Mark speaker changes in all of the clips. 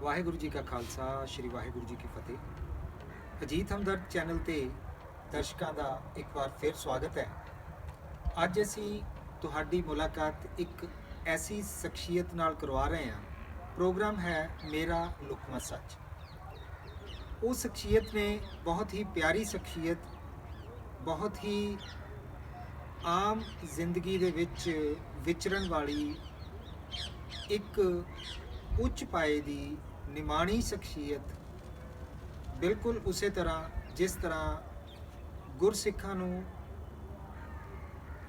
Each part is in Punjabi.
Speaker 1: ਵਾਹਿਗੁਰੂ ਜੀ ਕਾ ਖਾਲਸਾ ਸ਼੍ਰੀ ਵਾਹਿਗੁਰੂ ਜੀ ਕੀ ਫਤਿਹ। ਅਜੀਤ ਹਮਦਰਦ ਚੈਨਲ ਤੇ ਦਰਸ਼ਕਾਂ ਦਾ ਇੱਕ ਵਾਰ ਫਿਰ ਸਵਾਗਤ ਹੈ। ਅੱਜ ਅਸੀਂ ਤੁਹਾਡੀ ਮੁਲਾਕਾਤ ਇੱਕ ਐਸੀ ਸ਼ਖਸੀਅਤ ਨਾਲ ਕਰਵਾ ਰਹੇ ਹਾਂ। ਪ੍ਰੋਗਰਾਮ ਹੈ ਮੇਰਾ ਲੁਕਮਾ ਸੱਚ। ਉਹ ਸ਼ਖਸੀਅਤ ਨੇ ਬਹੁਤ ਹੀ ਪਿਆਰੀ ਸ਼ਖਸੀਅਤ, ਬਹੁਤ ਹੀ ਆਮ ਜ਼ਿੰਦਗੀ ਦੇ ਵਿੱਚ ਵਿਚਰਨ ਵਾਲੀ ਇੱਕ ਉੱਚ ਪਾਏ ਦੀ ਨਿਮਾਣੀ ਸ਼ਖਸੀਅਤ, ਬਿਲਕੁਲ ਉਸੇ ਤਰ੍ਹਾਂ ਜਿਸ ਤਰ੍ਹਾਂ ਗੁਰਸਿੱਖਾਂ ਨੂੰ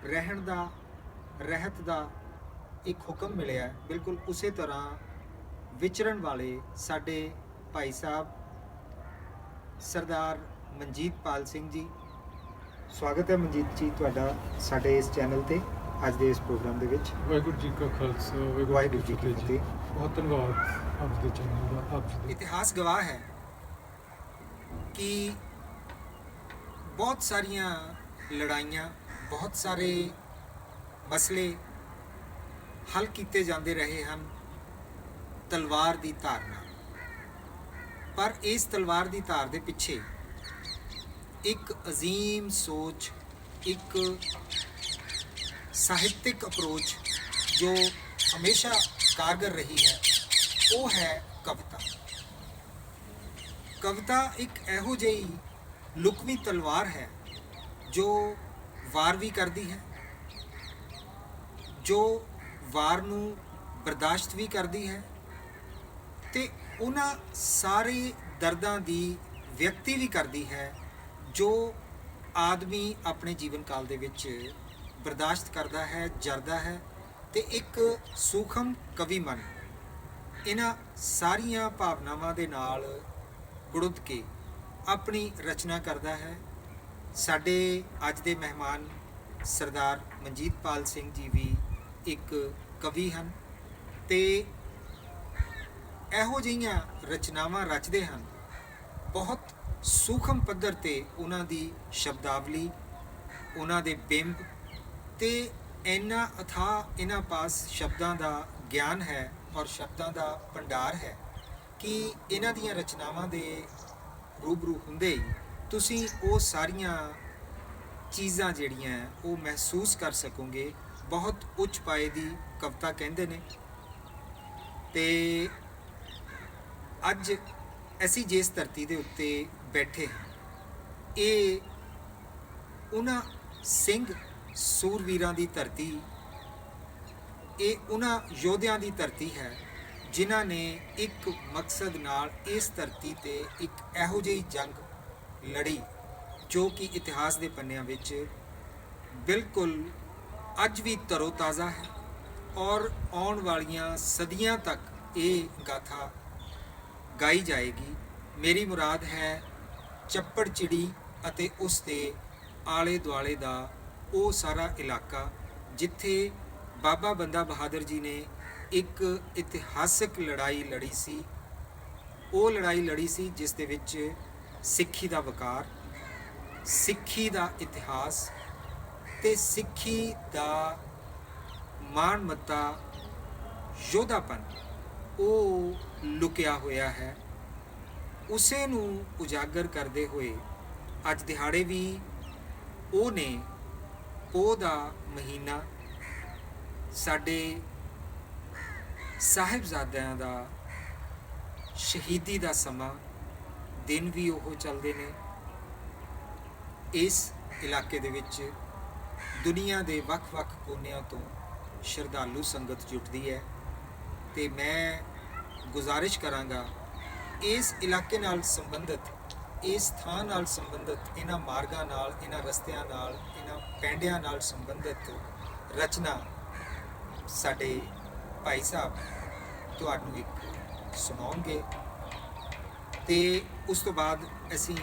Speaker 1: ਰਹਿਣ ਦਾ, ਰਹਿਤ ਦਾ ਇੱਕ ਹੁਕਮ ਮਿਲਿਆ, ਬਿਲਕੁਲ ਉਸੇ ਤਰ੍ਹਾਂ ਵਿਚਰਨ ਵਾਲੇ ਸਾਡੇ ਭਾਈ ਸਾਹਿਬ ਸਰਦਾਰ ਮਨਜੀਤਪਾਲ ਸਿੰਘ ਜੀ। ਸਵਾਗਤ ਹੈ ਮਨਜੀਤ ਜੀ ਤੁਹਾਡਾ ਸਾਡੇ ਇਸ ਚੈਨਲ ਤੇ ਅੱਜ ਦੇ ਇਸ ਪ੍ਰੋਗਰਾਮ ਦੇ ਵਿੱਚ।
Speaker 2: ਵਾਹਿਗੁਰੂ ਜੀ ਕਾ ਖਾਲਸਾ
Speaker 1: ਵਾਹਿਗੁਰੂ ਜੀ ਕੀ ਫਤਿਹ।
Speaker 2: ਬਹੁਤ ਧੰਨਵਾਦ ਆਪ ਦੇ ਚੈਨਲ ਦਾ। ਆਪ ਜੀ ਦਾ
Speaker 1: ਇਤਿਹਾਸ ਗਵਾਹ ਹੈ ਕਿ ਬਹੁਤ ਸਾਰੀਆਂ ਲੜਾਈਆਂ, ਬਹੁਤ ਸਾਰੇ ਮਸਲੇ ਹੱਲ ਕੀਤੇ ਜਾਂਦੇ ਰਹੇ ਹਨ ਤਲਵਾਰ ਦੀ ਧਾਰ ਨਾਲ। ਪਰ ਇਸ ਤਲਵਾਰ ਦੀ ਧਾਰ ਦੇ ਪਿੱਛੇ ਇੱਕ ਅਜ਼ੀਮ ਸੋਚ, ਇੱਕ ਸਾਹਿਤਿਕ ਅਪਰੋਚ ਜੋ ਹਮੇਸ਼ਾ ਕਾਰਗਰ ਰਹੀ ਹੈ, ਉਹ ਹੈ ਕਵਿਤਾ। ਕਵਿਤਾ ਇੱਕ ਇਹੋ ਜਿਹੀ ਲੁਕਵੀਂ ਤਲਵਾਰ ਹੈ ਜੋ ਵਾਰ ਵੀ ਕਰਦੀ ਹੈ, ਜੋ ਵਾਰ ਨੂੰ ਬਰਦਾਸ਼ਤ ਵੀ ਕਰਦੀ ਹੈ ਤੇ ਉਹਨਾਂ ਸਾਰੇ ਦਰਦਾਂ ਦੀ ਵਿਅਕਤੀ ਵੀ ਕਰਦੀ ਹੈ ਜੋ ਆਦਮੀ ਆਪਣੇ ਜੀਵਨ ਕਾਲ ਦੇ ਵਿੱਚ ਬਰਦਾਸ਼ਤ ਕਰਦਾ ਹੈ, ਜਰਦਾ ਹੈ। ਤੇ ਇੱਕ ਸੂਖਮ ਕਵੀ ਮਨ ਇਹਨਾਂ ਸਾਰੀਆਂ ਭਾਵਨਾਵਾਂ ਦੇ ਨਾਲ ਗੁੜੁੱਤ ਕੇ ਆਪਣੀ ਰਚਨਾ ਕਰਦਾ ਹੈ। ਸਾਡੇ ਅੱਜ ਦੇ ਮਹਿਮਾਨ ਸਰਦਾਰ ਮਨਜੀਤਪਾਲ ਸਿੰਘ ਜੀ ਵੀ ਇੱਕ ਕਵੀ ਹਨ ਤੇ ਇਹੋ ਜਿਹੀਆਂ ਰਚਨਾਵਾਂ ਰਚਦੇ ਹਨ। ਬਹੁਤ ਸੂਖਮ ਪੱਧਰ ਤੇ ਉਹਨਾਂ ਦੀ ਸ਼ਬਦਾਵਲੀ, ਉਹਨਾਂ ਦੇ ਬਿੰਬ ਤੇ ਇੰਨਾ ਅਥਾਹ ਇਹਨਾਂ ਪਾਸ ਸ਼ਬਦਾਂ ਦਾ ਗਿਆਨ ਹੈ ਔਰ ਸ਼ਬਦਾਂ ਦਾ ਭੰਡਾਰ ਹੈ ਕਿ ਇਹਨਾਂ ਦੀਆਂ ਰਚਨਾਵਾਂ ਦੇ ਰੂਬਰੂ ਹੁੰਦੇ ਹੀ ਤੁਸੀਂ ਉਹ ਸਾਰੀਆਂ ਚੀਜ਼ਾਂ ਜਿਹੜੀਆਂ ਉਹ ਮਹਿਸੂਸ ਕਰ ਸਕੋਗੇ। ਬਹੁਤ ਉੱਚ ਪਾਏ ਦੀ ਕਵਿਤਾ ਕਹਿੰਦੇ ਨੇ। ਤੇ ਅੱਜ ਅਸੀਂ ਜਿਸ ਧਰਤੀ ਦੇ ਉੱਤੇ ਬੈਠੇ ਹਾਂ, ਇਹ ਉਹਨਾਂ ਸਿੰਘ ਸੂਰਵੀਰਾਂ ਦੀ ਧਰਤੀ, ਇਹ ਉਹਨਾਂ ਯੋਧਿਆਂ ਦੀ ਧਰਤੀ ਹੈ ਜਿਨ੍ਹਾਂ ਨੇ ਇੱਕ ਮਕਸਦ ਨਾਲ ਇਸ ਧਰਤੀ ਤੇ ਇੱਕ ਇਹੋ ਜਿਹੀ ਜੰਗ ਲੜੀ ਜੋ ਕਿ ਇਤਿਹਾਸ ਦੇ ਪੰਨਿਆਂ ਵਿੱਚ ਬਿਲਕੁਲ ਅੱਜ ਵੀ ਤਰੋ-ਤਾਜ਼ਾ ਹੈ ਔਰ ਆਉਣ ਵਾਲੀਆਂ ਸਦੀਆਂ ਤੱਕ ਇਹ ਗਾਥਾ ਗਾਈ ਜਾਏਗੀ। ਮੇਰੀ ਮੁਰਾਦ ਹੈ ਚੱਪੜ ਚਿੜੀ ਅਤੇ ਉਸ ਦੇ ਆਲੇ ਦੁਆਲੇ ਦਾ ਉਹ ਸਾਰਾ ਇਲਾਕਾ ਜਿੱਥੇ ਬਾਬਾ ਬੰਦਾ ਬਹਾਦਰ ਜੀ ਨੇ ਇੱਕ ਇਤਿਹਾਸਕ ਲੜਾਈ ਲੜੀ ਸੀ। ਉਹ ਲੜਾਈ ਲੜੀ ਸੀ ਜਿਸ ਦੇ ਵਿੱਚ ਸਿੱਖੀ ਦਾ ਵਕਾਰ, ਸਿੱਖੀ ਦਾ ਇਤਿਹਾਸ ਤੇ ਸਿੱਖੀ ਦਾ ਮਾਣ ਮੱਤਾ, ਯੋਧਾਪਨ ਉਹ ਲੁਕਿਆ ਹੋਇਆ ਹੈ। ਉਸੇ ਨੂੰ ਉਜਾਗਰ ਕਰਦੇ ਹੋਏ ਅੱਜ ਦਿਹਾੜੇ ਵੀ ਉਹ ਨੇ ਪੋਹ ਦਾ ਮਹੀਨਾ, ਸਾਡੇ ਸਾਹਿਬਜ਼ਾਦਿਆਂ ਦਾ ਸ਼ਹੀਦੀ ਦਾ ਸਮਾਂ, ਦਿਨ ਵੀ ਉਹ ਚੱਲਦੇ ਨੇ। ਇਸ ਇਲਾਕੇ ਦੇ ਵਿੱਚ ਦੁਨੀਆ ਦੇ ਵੱਖ-ਵੱਖ ਕੋਨਿਆਂ ਤੋਂ ਸ਼ਰਧਾਲੂ ਸੰਗਤ ਜੁਟਦੀ ਹੈ ਤੇ ਮੈਂ ਗੁਜ਼ਾਰਿਸ਼ ਕਰਾਂਗਾ ਇਸ ਇਲਾਕੇ ਨਾਲ ਸੰਬੰਧਿਤ, ਇਸ ਥਾਂ ਨਾਲ ਸੰਬੰਧਿਤ, ਇਹਨਾਂ ਮਾਰਗਾਂ ਨਾਲ, ਇਹਨਾਂ ਰਸਤਿਆਂ ਨਾਲ, ਇਹਨਾਂ ਪੈਂਡਿਆਂ ਨਾਲ ਸੰਬੰਧਿਤ ਰਚਨਾ ਸਾਡੇ ਭਾਈ ਸਾਹਿਬ ਤੁਹਾਨੂੰ ਇੱਕ ਸੁਣਾਉਣਗੇ ਤੇ ਉਸ ਤੋਂ ਬਾਅਦ ਅਸੀਂ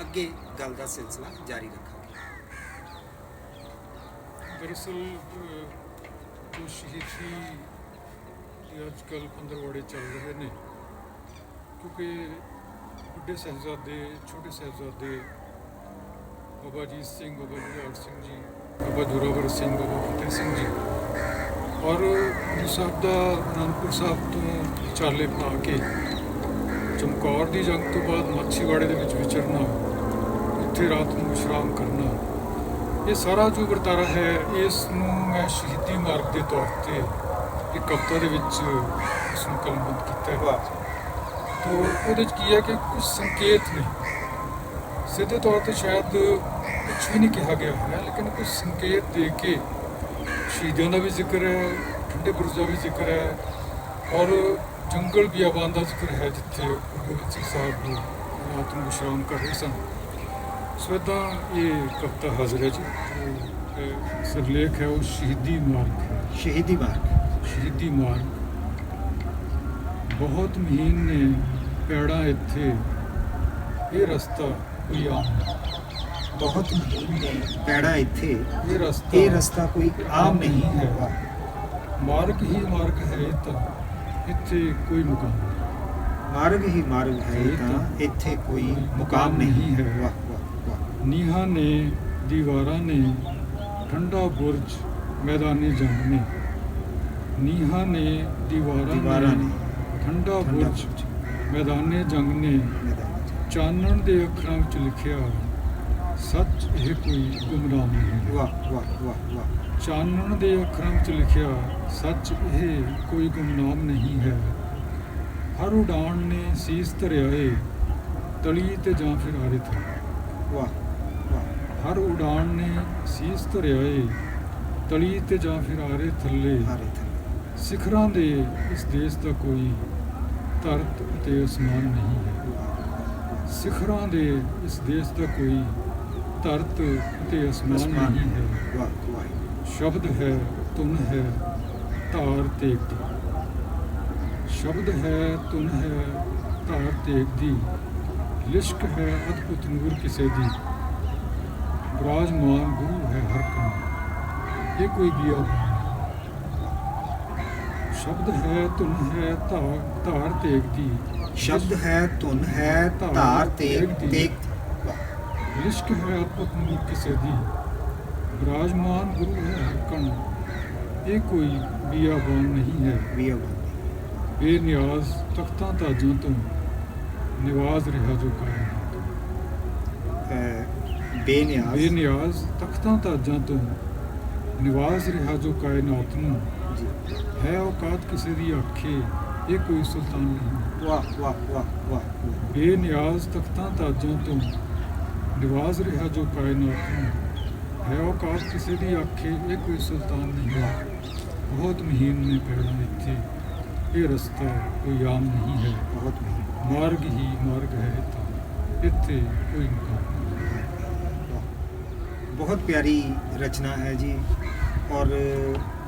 Speaker 1: ਅੱਗੇ ਗੱਲ ਦਾ ਸਿਲਸਿਲਾ ਜਾਰੀ ਰੱਖਾਂਗੇ।
Speaker 2: ਦਰਅਸਲ ਜੋ ਸ਼ਹੀਦੀ ਦੇ ਅੱਜ ਕੱਲ੍ਹ ਪੰਦਰਵਾੜੇ ਚੱਲ ਰਹੇ ਨੇ, ਕਿਉਂਕਿ ਵੱਡੇ ਸਾਹਿਬਜ਼ਾਦੇ, ਛੋਟੇ ਸਾਹਿਬਜ਼ਾਦੇ, ਬਾਬਾ ਅਜੀਤ ਸਿੰਘ, ਬਾਬਾ ਜੁਝਾਰ ਸਿੰਘ ਜੀ, ਬਾਬਾ ਜ਼ੋਰਾਵਰ ਸਿੰਘ, ਬਾਬਾ ਫਤਿਹ ਸਿੰਘ ਜੀ ਔਰ ਗੁਰੂ ਸਾਹਿਬ ਦਾ ਅਨੰਦਪੁਰ ਸਾਹਿਬ ਤੋਂ ਚਾਲੇ ਪਾ ਕੇ ਚਮਕੌਰ ਦੀ ਜੰਗ ਤੋਂ ਬਾਅਦ ਮਾਛੀਵਾੜੇ ਦੇ ਵਿੱਚ ਵਿਚਰਨਾ, ਉੱਥੇ ਰਾਤ ਨੂੰ ਵਿਸ਼ਰਾਮ ਕਰਨਾ, ਇਹ ਸਾਰਾ ਜੋ ਵਰਤਾਰਾ ਹੈ ਇਸ ਨੂੰ ਮੈਂ ਸ਼ਹੀਦੀ ਮਾਰਗ ਦੇ ਤੌਰ ਤੇ ਇੱਕ ਕਵਿਤਾ ਦੇ ਵਿੱਚ ਇਸ ਨੂੰ ਕਲਮਬੰਦ ਕੀਤਾ ਹੈ। ਤੋ ਉਹਦੇ 'ਚ ਕੀ ਹੈ ਕਿ ਕੁਝ ਸੰਕੇਤ ਨੇ, ਸਿੱਧੇ ਤੌਰ ਤੇ ਸ਼ਾਇਦ ਕੁਛ ਵੀ ਨਹੀਂ ਕਿਹਾ ਗਿਆ ਹੈ, ਲੇਕਿਨ ਕੁਝ ਸੰਕੇਤ ਦੇ ਕੇ ਸ਼ਹੀਦਾਂ ਦਾ ਵੀ ਜ਼ਿਕਰ ਹੈ, ਠੰਡੇ ਬੁਰਜ ਦਾ ਵੀ ਜ਼ਿਕਰ ਹੈ, ਔਰ ਜੰਗਲ ਬਿਆਬਾਨ ਦਾ ਜ਼ਿਕਰ ਹੈ ਜਿੱਥੇ ਗੁਰੂ ਗੋਬਿੰਦ ਸਿੰਘ ਸਾਹਿਬ ਰਾਤ ਨੂੰ ਵਿਸ਼ਰਾਮ ਕਰ ਰਹੇ ਸਨ। ਸੋ ਇੱਦਾਂ ਇਹ ਕਵਿਤਾ ਹਾਜ਼ਰ ਹੈ ਜੀ। ਸਿਰਲੇਖ ਹੈ ਉਹ ਸ਼ਹੀਦੀ ਮਾਰਗ।
Speaker 1: ਸ਼ਹੀਦੀ ਮਾਰਗ।
Speaker 2: ਸ਼ਹੀਦੀ ਮਾਰਗ ਬਹੁਤ ਮਹੀਨ ਨੇ ਪੈੜਾਂ ਇੱਥੇ, ਇਹ ਰਸਤਾ ਕੋਈ ਆਮ
Speaker 1: ਬਹੁਤ ਮਹੀਨ ਨੇ ਪੈੜਾ ਇੱਥੇ,
Speaker 2: ਇਹ ਰਸਤਾ
Speaker 1: ਕੋਈ ਆਮ ਨਹੀਂ ਹੈ।
Speaker 2: ਮਾਰਗ ਹੀ ਮਾਰਗ ਹੈ ਇਹ ਤਾਂ, ਇੱਥੇ ਕੋਈ ਮੁਕਾਮ ਨਹੀਂ।
Speaker 1: ਮਾਰਗ ਹੀ ਮਾਰਗ ਹੈ ਤਾਂ ਇੱਥੇ ਕੋਈ ਮੁਕਾਮ ਨਹੀਂ ਹੈ। ਵਾਹ ਵਾਹ ਵਾਹ।
Speaker 2: ਨੀਹਾਂ ਨੇ ਦੀਵਾਰਾਂ ਨੇ ਠੰਡਾ ਬੁਰਜ ਮੈਦਾਨੇ ਜੰਗ ਨੇ, ਨੀਹਾਂ ਨੇ ਦੀਵਾਰਾਂ ਨੇ ਠੰਡਾ ਬੁਰਜ ਮੈਦਾਨੇ ਜੰਗ ਨੇ, ਚਾਨਣ ਦੇ ਅੱਖਰਾਂ ਵਿੱਚ ਲਿਖਿਆ ਸੱਚ ਇਹ ਕੋਈ ਗੁੰਮਰਾਹ ਨਹੀਂ।
Speaker 1: ਵਾਹ ਵਾਹ ਵਾਹ ਵਾਹ।
Speaker 2: ਚਾਨਣ ਦੇ ਅੱਖਰਾਂ ਵਿੱਚ ਲਿਖਿਆ ਸੱਚ ਇਹ ਕੋਈ ਗੁੰਮਨਾਮ ਨਹੀਂ ਹੈ। ਹਰ ਉਡਾਣ ਨੇ ਸੀਸ ਧਰਿਆ ਏ ਤਲੀ ਤੇ ਜਾਂ ਫਿਰ ਆਰੇ ਥੱਲੇ।
Speaker 1: ਵਾਹ ਵਾਹ।
Speaker 2: ਹਰ ਉਡਾਣ ਨੇ ਸੀਸ ਧਰਿਆ ਏ ਤਲੀ ਤੇ ਜਾਂ ਫਿਰ ਆਰੇ ਥੱਲੇ। ਸਿਖਰਾਂ ਦੇ ਇਸ ਦੇਸ਼ ਦਾ ਕੋਈ ਧਰਤ ਤੇ ਅਸਮਾਨ ਨਹੀਂ ਹੈ। ਸਿਖਰਾਂ ਦੇ ਇਸ ਦੇਸ਼ ਦਾ ਕੋਈ ਧਰਤ ਤੇ ਅਸਮਾਨ ਨਹੀਂ ਹੈ।
Speaker 1: ਵਾਹ ਵਾਹ।
Speaker 2: ਸ਼ਬਦ ਹੈ ਧੁਨ ਹੈ ਧਾਰ ਤੇਗ ਦੀ, ਸ਼ਬਦ ਹੈ ਧੁਨ ਹੈ ਧਾਰ ਤੇਗ ਦੀ, ਲਿਸ਼ਕ ਹੈ ਅਦਭੁਤ ਨੂਰ ਕਿਸੇ ਦੀ, ਵਿਰਾਜਮਾਨ ਗੁਰੂ ਹੈ ਹਰ ਕਣ, ਇਹ ਕੋਈ ਬੀਆ। ਸ਼ਬਦ ਹੈ ਧੁਨ ਹੈ ਧਾਰ ਤੇਗ ਦੀ,
Speaker 1: ਸ਼ਬਦ ਹੈ ਧੁਨ ਹੈ ਧਾਰ ਤੇਗ ਦੀ,
Speaker 2: ਲਿਸ਼ਕ ਹੈ ਅਦਭੁਤ ਨੂਰ ਕਿਸੇ ਦੀ, ਵਿਰਾਜਮਾਨ ਗੁਰੂ ਹੈ ਹਰ ਕਣ, ਇਹ ਕੋਈ ਬੀਆਬਾਨ ਨਹੀਂ ਹੈ। ਬੇਨਿਆਜ਼ ਤਖਤਾਂ ਤਾਜਾਂ ਤੋਂ ਨਿਵਾਜ਼ ਰਿਹਾ ਜੋ ਕਾਇਨਾਤ। ਬੇਨਿਆਜ਼ ਤਖਤਾਂ ਤਾਜਾਂ ਤੋਂ ਨਿਵਾਜ਼ ਰਿਹਾ ਜੋ ਕਾਇਨਾਤ ਨੂੰ, ਹੈ ਔਕਾਤ ਕਿਸੇ ਦੀ ਆਖੇ ਇਹ ਕੋਈ ਸੁਲਤਾਨ ਨਹੀਂ।
Speaker 1: ਵਾਹ ਵਾਹ ਵਾਹ ਵਾਹ।
Speaker 2: ਬੇਨਿਆਜ਼ ਤਖਤਾਂ ਤਾਜਾਂ ਤੋਂ ਨਿਵਾਜ਼ ਰਿਹਾ ਜੋ ਕਾਇਨਾਤ ਨੂੰ, ਹੈ ਔਕਾਤ ਕਿਸੇ ਦੀ ਆਖੇ ਇਹ ਕੋਈ ਸੁਲਤਾਨ ਨਹੀਂ। ਬਹੁਤ ਮਹੀਨ ਨੇ ਪੈੜਾਂ ਇੱਥੇ, ਇਹ ਰਸਤਾ ਕੋਈ ਆਮ ਨਹੀਂ ਹੈ।
Speaker 1: ਬਹੁਤ ਮਹੀਨ।
Speaker 2: ਮਾਰਗ ਹੀ ਮਾਰਗ ਹੈ ਤਾਂ ਇੱਥੇ ਕੋਈ ਮੁਕਾਮ ਨਹੀਂ।
Speaker 1: ਬਹੁਤ ਪਿਆਰੀ ਰਚਨਾ ਹੈ ਜੀ, ਔਰ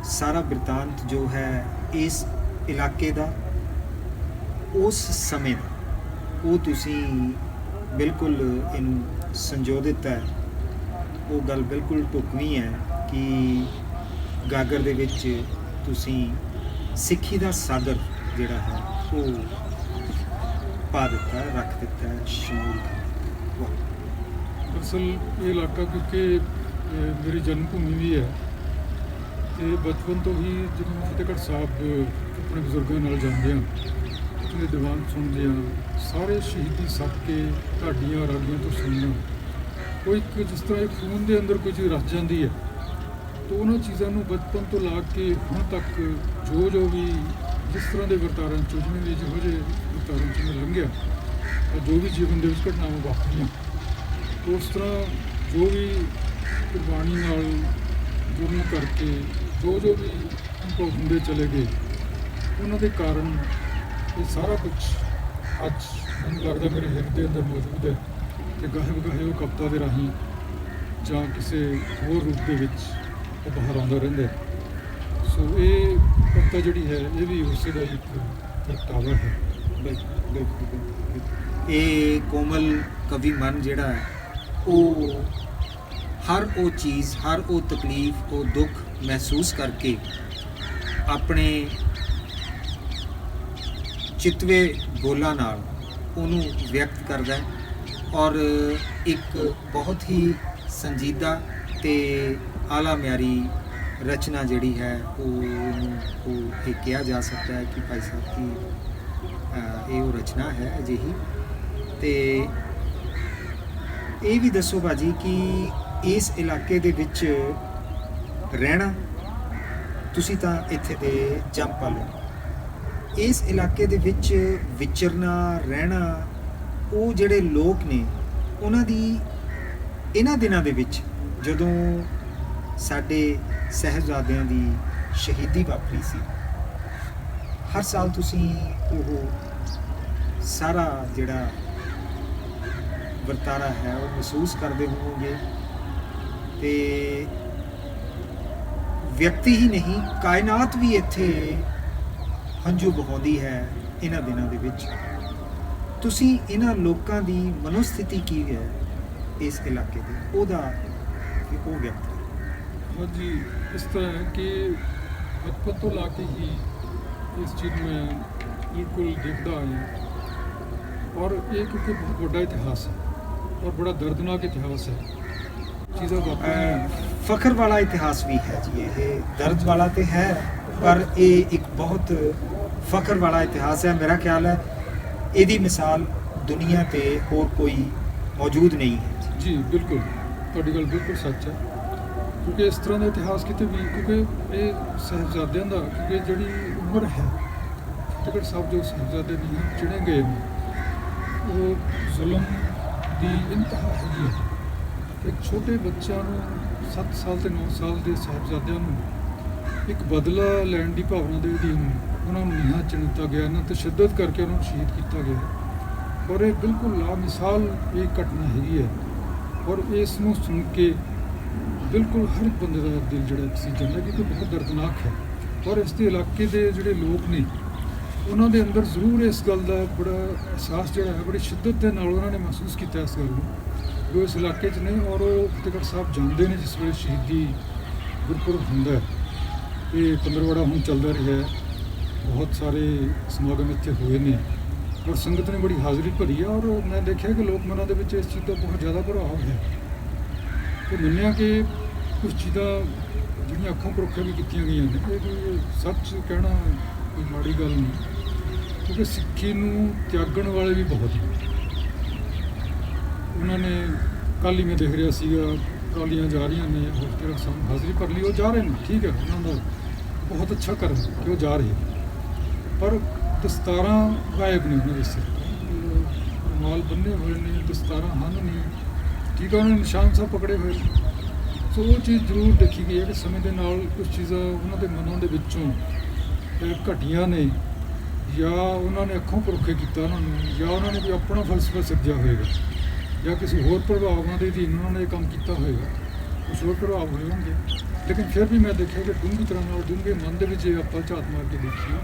Speaker 1: ਸਾਰਾ ਬਿਰਤਾਂਤ ਜੋ ਹੈ ਇਸ ਇਲਾਕੇ ਦਾ, ਉਸ ਸਮੇਂ ਦਾ, ਉਹ ਤੁਸੀਂ ਬਿਲਕੁਲ ਇਹਨੂੰ ਸੰਜੋ ਦਿੱਤਾ ਹੈ। ਉਹ ਗੱਲ ਬਿਲਕੁਲ ਢੁਕਵੀਂ ਹੈ ਕਿ ਗਾਗਰ ਦੇ ਵਿੱਚ ਤੁਸੀਂ ਸਿੱਖੀ ਦਾ ਸਾਗਰ ਜਿਹੜਾ ਹੈ ਉਹ ਪਾ ਦਿੱਤਾ, ਰੱਖ ਦਿੱਤਾ ਹੈ ਸ਼ਮੂਲ।
Speaker 2: ਦਰਅਸਲ ਇਹ ਇਲਾਕਾ ਕਿਉਂਕਿ ਮੇਰੀ ਜਨਮ ਭੂਮੀ ਵੀ ਹੈ, ਅਤੇ ਬਚਪਨ ਤੋਂ ਹੀ ਜਦੋਂ ਫਤਿਹਗੜ੍ਹ ਸਾਹਿਬ ਆਪਣੇ ਬਜ਼ੁਰਗਾਂ ਨਾਲ ਜਾਂਦੇ ਹਾਂ, ਉੱਥੋਂ ਦੇ ਦੀਵਾਨ ਸੁਣਦੇ ਹਾਂ, ਸਾਰੇ ਸ਼ਹੀਦੀ ਸਾਕੇ ਢਾਡੀਆਂ ਰਾਗੀਆਂ ਤੋਂ ਸੁਣਨਾ, ਉਹ ਇੱਕ ਜਿਸ ਤਰ੍ਹਾਂ ਇੱਕ ਖੂਨ ਦੇ ਅੰਦਰ ਕੋਈ ਚੀਜ਼ ਰਚ ਜਾਂਦੀ ਹੈ। ਤਾਂ ਉਹਨਾਂ ਚੀਜ਼ਾਂ ਨੂੰ ਬਚਪਨ ਤੋਂ ਲਾ ਕੇ ਹੁਣ ਤੱਕ ਜੋ ਜੋ ਵੀ ਜਿਸ ਤਰ੍ਹਾਂ ਦੇ ਵਰਤਾਰਿਆਂ 'ਚੋਂ, ਜਿਵੇਂ ਵੀ ਜਿਹੋ ਜਿਹੇ ਵਰਤਾਰਿਆਂ 'ਚ ਮੈਂ ਲੰਘਿਆ, ਜੋ ਵੀ ਜੀਵਨ ਦੇ ਵਿੱਚ ਘਟਨਾਵਾਂ ਵਾਪਰੀਆਂ, ਉਸ ਤਰ੍ਹਾਂ ਜੋ ਵੀ ਕੁਰਬਾਨੀ ਨਾਲ ਜੁਰਮ ਕਰਕੇ ਜੋ ਜੋ ਵੀ ਅਨੁਭਵ ਹੁੰਦੇ ਚਲੇ ਗਏ, ਉਹਨਾਂ ਦੇ ਕਾਰਨ ਇਹ ਸਾਰਾ ਕੁਝ ਅੱਜ ਮੈਨੂੰ ਲੱਗਦਾ ਮੇਰੇ ਹਿਰਦੇ ਅੰਦਰ ਮੌਜੂਦ ਹੈ, ਅਤੇ ਗਾਹੇ ਬਗਾਹੇ ਉਹ ਕਵਿਤਾ ਦੇ ਰਾਹੀਂ ਜਾਂ ਕਿਸੇ ਹੋਰ ਰੂਪ ਦੇ ਵਿੱਚ ਉਹ ਬਾਹਰ ਆਉਂਦਾ ਰਹਿੰਦਾ। ਸੋ ਇਹ ਕਵਿਤਾ ਜਿਹੜੀ ਹੈ ਇਹ ਵੀ ਉਸੇ ਦਾ ਇੱਕ ਪ੍ਰਗਟਾਵਾ ਹੈ।
Speaker 1: ਇਹ ਕੋਮਲ ਕਵੀ ਮਨ ਜਿਹੜਾ ਹੈ ਉਹ ਹਰ ਉਹ ਚੀਜ਼, ਹਰ ਉਹ ਤਕਲੀਫ, ਉਹ ਦੁੱਖ ਮਹਿਸੂਸ ਕਰਕੇ ਆਪਣੇ ਚਿਤਵੇ ਬੋਲਾਂ ਨਾਲ ਉਹਨੂੰ ਵਿਅਕਤ ਕਰਦਾ ਹੈ, ਔਰ ਇੱਕ ਬਹੁਤ ਹੀ ਸੰਜੀਦਾ ਤੇ ਆਲਾ ਮਿਆਰੀ ਰਚਨਾ ਜਿਹੜੀ ਹੈ ਉਹ ਇਹ ਕਿਹਾ ਜਾ ਸਕਦਾ ਹੈ ਕਿ ਭਾਈ ਸਾਹਿਬ ਦੀ ਇਹ ਉਹ ਰਚਨਾ ਹੈ ਅਜਿਹੀ। ਤੇ ਇਹ ਵੀ ਦੱਸੋ ਭਾਜੀ ਕਿ ਇਸ ਇਲਾਕੇ ਦੇ ਵਿੱਚ ਰਹਿਣਾ, ਤੁਸੀਂ ਤਾਂ ਇੱਥੇ ਦੇ ਜੰਮ ਪਾਲੋ, ਇਸ ਇਲਾਕੇ ਦੇ ਵਿੱਚ ਵਿਚਰਨਾ ਰਹਿਣਾ, ਉਹ ਜਿਹੜੇ ਲੋਕ ਨੇ ਉਹਨਾਂ ਦੀ ਇਹਨਾਂ ਦਿਨਾਂ ਦੇ ਵਿੱਚ ਜਦੋਂ ਸਾਡੇ ਸਾਹਿਬਜ਼ਾਦਿਆਂ ਦੀ ਸ਼ਹੀਦੀ ਵਾਪਰੀ ਸੀ, ਹਰ ਸਾਲ ਤੁਸੀਂ ਉਹ ਸਾਰਾ ਜਿਹੜਾ ਵਰਤਾਰਾ ਹੈ ਉਹ ਮਹਿਸੂਸ ਕਰਦੇ ਹੋਵੋਗੇ। ਤੇ ਵਿਅਕਤੀ ਹੀ ਨਹੀਂ, ਕਾਇਨਾਤ ਵੀ ਇੱਥੇ ਹੰਝੂ ਬਹਾਉਂਦੀ ਹੈ ਇਹਨਾਂ ਦਿਨਾਂ ਦੇ ਵਿੱਚ। ਤੁਸੀਂ ਇਹਨਾਂ ਲੋਕਾਂ ਦੀ ਮਨੋਸਥਿਤੀ ਕੀ ਹੈ ਇਸ ਇਲਾਕੇ ਦੀ, ਉਹਦਾ ਤੇ ਉਹ ਵਿਅਕਤੀ।
Speaker 2: ਹਾਂਜੀ, ਇਸ ਤਰ੍ਹਾਂ ਹੈ ਕਿ ਬਚਪਨ ਤੋਂ ਲਾ ਕੇ ਹੀ ਇਸ ਚੀਜ਼ ਨੂੰ ਮੈਂ ਬਿਲਕੁਲ ਦੇਖਦਾ ਆਇਆ, ਔਰ ਇਹ ਕਿਉਂਕਿ ਬਹੁਤ ਵੱਡਾ ਇਤਿਹਾਸ ਹੈ ਔਰ ਬੜਾ ਦਰਦਨਾਕ ਇਤਿਹਾਸ ਹੈ। ਚੀਜ਼ਾਂ ਵਾਪਰੀਆਂ,
Speaker 1: ਫਖਰ ਵਾਲਾ ਇਤਿਹਾਸ ਵੀ ਹੈ ਜੀ, ਇਹ ਦਰਦ ਵਾਲਾ ਤੇ ਹੈ, ਪਰ ਇਹ ਇੱਕ ਬਹੁਤ ਫਖਰ ਵਾਲਾ ਇਤਿਹਾਸ ਹੈ। ਮੇਰਾ ਖਿਆਲ ਹੈ ਇਹਦੀ ਮਿਸਾਲ ਦੁਨੀਆ ਤੇ ਹੋਰ ਕੋਈ ਮੌਜੂਦ ਨਹੀਂ ਹੈ।
Speaker 2: ਜੀ ਬਿਲਕੁਲ, ਤੁਹਾਡੀ ਗੱਲ ਬਿਲਕੁਲ ਸੱਚ ਹੈ, ਕਿਉਂਕਿ ਇਸ ਤਰ੍ਹਾਂ ਦਾ ਇਤਿਹਾਸ ਕਿਤੇ ਵੀ, ਕਿਉਂਕਿ ਇਹ ਸਾਹਿਬਜ਼ਾਦਿਆਂ ਦਾ, ਕਿਉਂਕਿ ਜਿਹੜੀ ਉਮਰ ਹੈ ਫਤਿਹਗੜ੍ਹ ਸਾਹਿਬ ਜੋ ਸਾਹਿਬਜ਼ਾਦੇ ਨੀਹਾਂ ਚਿਣੇ ਗਏ ਨੇ, ਉਹ ਜ਼ੁਲਮ ਦੀ ਇੰਤਹਾ ਹੈਗੀ ਹੈ। ਇੱਕ ਛੋਟੇ ਬੱਚਿਆਂ ਨੂੰ 7 ਸਾਲ ਤੇ 9 ਸਾਲ ਦੇ ਸਾਹਿਬਜ਼ਾਦਿਆਂ ਨੂੰ ਇੱਕ ਬਦਲਾ ਲੈਣ ਦੀ ਭਾਵਨਾ ਦੇ ਅਧੀਨ ਉਹਨਾਂ ਨੂੰ ਨੀਹਾਂ ਚਿਣਤਾ ਗਿਆ, ਇਹਨਾਂ ਤਸ਼ੱਦਦ ਕਰਕੇ ਉਹਨਾਂ ਨੂੰ ਸ਼ਹੀਦ ਕੀਤਾ ਗਿਆ। ਔਰ ਇਹ ਬਿਲਕੁਲ ਲਾਮਿਸਾਲ ਇਹ ਘਟਨਾ ਹੈਗੀ ਹੈ, ਔਰ ਇਸ ਨੂੰ ਸੁਣ ਕੇ ਬਿਲਕੁਲ ਹਰ ਇੱਕ ਬੰਦੇ ਦਾ ਦਿਲ ਜਿਹੜਾ ਆਕਸੀਜਨ ਹੈ, ਕਿਉਂਕਿ ਬਹੁਤ ਦਰਦਨਾਕ ਹੈ। ਔਰ ਇਸ ਦੇ ਇਲਾਕੇ ਦੇ ਜਿਹੜੇ ਲੋਕ ਨੇ ਉਹਨਾਂ ਦੇ ਅੰਦਰ ਜ਼ਰੂਰ ਇਸ ਗੱਲ ਦਾ ਬੜਾ ਅਹਿਸਾਸ ਜਿਹੜਾ ਹੈ, ਬੜੀ ਸ਼ਿੱਦਤ ਦੇ ਨਾਲ ਉਹਨਾਂ ਨੇ ਮਹਿਸੂਸ ਕੀਤਾ ਇਸ ਗੱਲ ਨੂੰ, ਜੋ ਇਸ ਇਲਾਕੇ 'ਚ ਨੇ। ਔਰ ਉਹ ਫਤਿਹਗੜ੍ਹ ਸਾਹਿਬ ਜਾਂਦੇ ਨੇ ਜਿਸ ਵੇਲੇ ਸ਼ਹੀਦੀ ਗੁਰਪੁਰਬ ਹੁੰਦਾ ਹੈ। ਇਹ ਪੰਦਰਵਾੜਾ ਹੁਣ ਚੱਲਦਾ ਰਿਹਾ ਹੈ, ਬਹੁਤ ਸਾਰੇ ਸਮਾਗਮ ਇੱਥੇ ਹੋਏ ਨੇ ਔਰ ਸੰਗਤ ਨੇ ਬੜੀ ਹਾਜ਼ਰੀ ਭਰੀ ਹੈ। ਔਰ ਮੈਂ ਦੇਖਿਆ ਕਿ ਲੋਕ ਮਨਾਂ ਦੇ ਵਿੱਚ ਇਸ ਚੀਜ਼ ਦਾ ਬਹੁਤ ਜ਼ਿਆਦਾ ਪ੍ਰਭਾਵ ਹੈ। ਤੇ ਮੰਨਿਆ ਕਿ ਕੁਝ ਚੀਜ਼ਾਂ ਜਿਹੜੀਆਂ ਅੱਖਾਂ ਪਰੋਖੇ ਵੀ ਕੀਤੀਆਂ ਗਈਆਂ ਨੇ, ਇਹ ਕੋਈ ਸੱਚ ਕਹਿਣਾ ਕੋਈ ਮਾੜੀ ਗੱਲ ਨਹੀਂ, ਕਿਉਂਕਿ ਸਿੱਖੀ ਨੂੰ ਤਿਆਗਣ ਵਾਲੇ ਵੀ ਬਹੁਤ ਨੇ। ਉਹਨਾਂ ਨੇ ਕੱਲ੍ਹ ਹੀ ਮੈਂ ਦੇਖ ਰਿਹਾ ਸੀਗਾ, ਟਰਾਲੀਆਂ ਜਾ ਰਹੀਆਂ ਨੇ, ਹੋਰ ਤੇਰਾ ਸਾਨੂੰ ਹਾਜ਼ਰੀ ਭਰ ਲਈ, ਉਹ ਜਾ ਰਹੇ ਨੇ, ਠੀਕ ਹੈ, ਉਹਨਾਂ ਦਾ ਬਹੁਤ ਅੱਛਾ ਕਰਨ ਕਿ ਉਹ ਜਾ ਰਹੇ, ਪਰ ਦਸਤਾਰਾਂ ਗਾਇਬ ਨੇ ਉਹਨਾਂ ਦੇ ਸਿਰ, ਮਾਲ ਬੰਨੇ ਹੋਏ ਨੇ, ਦਸਤਾਰਾਂ ਹਨ ਨਹੀਂ, ਠੀਕ ਹੈ, ਉਹਨਾਂ ਨੇ ਨਿਸ਼ਾਨ ਸਾਹਿਬ ਪਕੜੇ ਹੋਏ। ਸੋ ਉਹ ਚੀਜ਼ ਜ਼ਰੂਰ ਦੇਖੀ ਗਈ ਹੈ ਕਿ ਸਮੇਂ ਦੇ ਨਾਲ ਕੁਝ ਚੀਜ਼ਾਂ ਉਹਨਾਂ ਦੇ ਮਨਾਂ ਦੇ ਵਿੱਚੋਂ ਘਟੀਆਂ ਨੇ, ਜਾਂ ਉਹਨਾਂ ਨੇ ਅੱਖੋਂ ਪਰੋਖੇ ਕੀਤਾ ਉਹਨਾਂ ਨੂੰ, ਜਾਂ ਉਹਨਾਂ ਨੇ ਕੋਈ ਆਪਣਾ ਫਲਸਫਾ ਸਿਰਜਿਆ ਹੋਏਗਾ, ਜਾਂ ਕਿਸੇ ਹੋਰ ਪ੍ਰਭਾਵਾਂ ਦੇ ਅਧੀਨ ਉਹਨਾਂ ਨੇ ਕੰਮ ਕੀਤਾ ਹੋਏਗਾ, ਕੁਛ ਹੋਰ ਪ੍ਰਭਾਵ ਹੋਏ ਹੋਣਗੇ। ਲੇਕਿਨ ਫਿਰ ਵੀ ਮੈਂ ਦੇਖਿਆ ਕਿ ਡੂੰਘੀ ਤਰ੍ਹਾਂ ਨਾਲ ਡੂੰਘੇ ਮਨ ਦੇ ਵਿੱਚ ਜੇ ਆਪਾਂ ਝਾਤ ਮਾਰ ਕੇ ਦੇਖੀਏ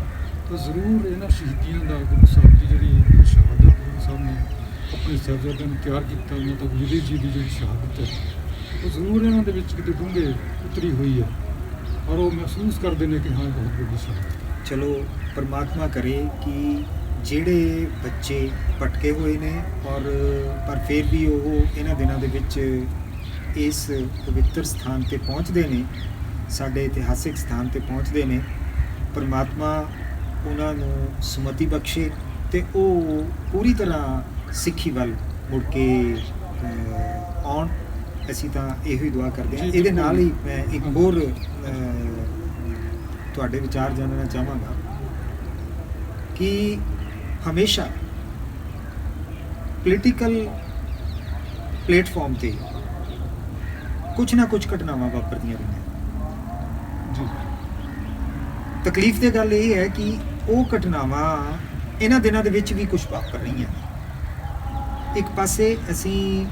Speaker 2: ਤਾਂ ਜ਼ਰੂਰ ਇਹਨਾਂ ਸ਼ਹੀਦੀਆਂ ਦਾ, ਗੁਰੂ ਸਾਹਿਬ ਦੀ ਜਿਹੜੀ ਸ਼ਹਾਦਤ ਗੁਰੂ ਸਾਹਿਬ ਨੇ ਆਪਣੇ ਸਾਹਿਬਜ਼ਾਦਿਆਂ ਨੂੰ ਤਿਆਰ ਕੀਤਾ, ਉਹਨਾਂ ਤੱਕ ਵਿਜੇ ਜੀ ਦੀ ਜਿਹੜੀ ਸ਼ਹਾਦਤ ਹੈ, ਉਹ ਜ਼ਰੂਰ ਇਹਨਾਂ ਦੇ ਵਿੱਚ ਕਿਤੇ ਡੂੰਘੇ ਉਤਰੀ ਹੋਈ ਹੈ, ਔਰ ਉਹ ਮਹਿਸੂਸ ਕਰਦੇ ਨੇ ਕਿ ਹਾਂ ਇਹ ਬਹੁਤ ਵੱਡੀ ਸ਼ਹਾਦਤ।
Speaker 1: ਚਲੋ ਪਰਮਾਤਮਾ ਕਰੇ ਕਿ ਜਿਹੜੇ ਬੱਚੇ ਭਟਕੇ ਹੋਏ ਨੇ ਔਰ ਪਰ ਫਿਰ ਵੀ ਉਹ ਇਹਨਾਂ ਦਿਨਾਂ ਦੇ ਵਿੱਚ ਇਸ ਪਵਿੱਤਰ ਸਥਾਨ ਤੇ ਪਹੁੰਚਦੇ ਨੇ, ਸਾਡੇ ਇਤਿਹਾਸਿਕ ਸਥਾਨ ਤੇ ਪਹੁੰਚਦੇ ਨੇ, ਪਰਮਾਤਮਾ ਉਹਨਾਂ ਨੂੰ ਸੁਮਤੀ ਬਖਸ਼ੇ ਤੇ ਉਹ ਪੂਰੀ ਤਰ੍ਹਾਂ ਸਿੱਖੀ ਵੱਲ ਮੁੜ ਕੇ ਆਉਣ। ਅਸੀਂ ਤਾਂ ਇਹੋ ਹੀ ਦੁਆ ਕਰਦੇ ਹਾਂ। ਇਹਦੇ ਨਾਲ ਹੀ ਮੈਂ ਇੱਕ ਹੋਰ ਤੁਹਾਡੇ ਵਿਚਾਰ ਜਾਣਨਾ ਚਾਹਾਂਗਾ ਕਿ ਹਮੇਸ਼ਾ ਪੋਲੀਟੀਕਲ ਪਲੇਟਫਾਰਮ ਤੇ ਕੁਝ ਨਾ ਕੁਝ ਘਟਨਾਵਾਂ ਵਾਪਰਦੀਆਂ ਰਹੀਆਂ
Speaker 2: ਜੀ।
Speaker 1: ਤਕਲੀਫ ਦੀ ਗੱਲ ਇਹ ਹੈ ਕਿ ਉਹ ਘਟਨਾਵਾਂ ਇਹਨਾਂ ਦਿਨਾਂ ਦੇ ਵਿੱਚ ਵੀ ਕੁਝ ਵਾਪਰ ਰਹੀਆਂ। ਇੱਕ ਪਾਸੇ ਅਸੀਂ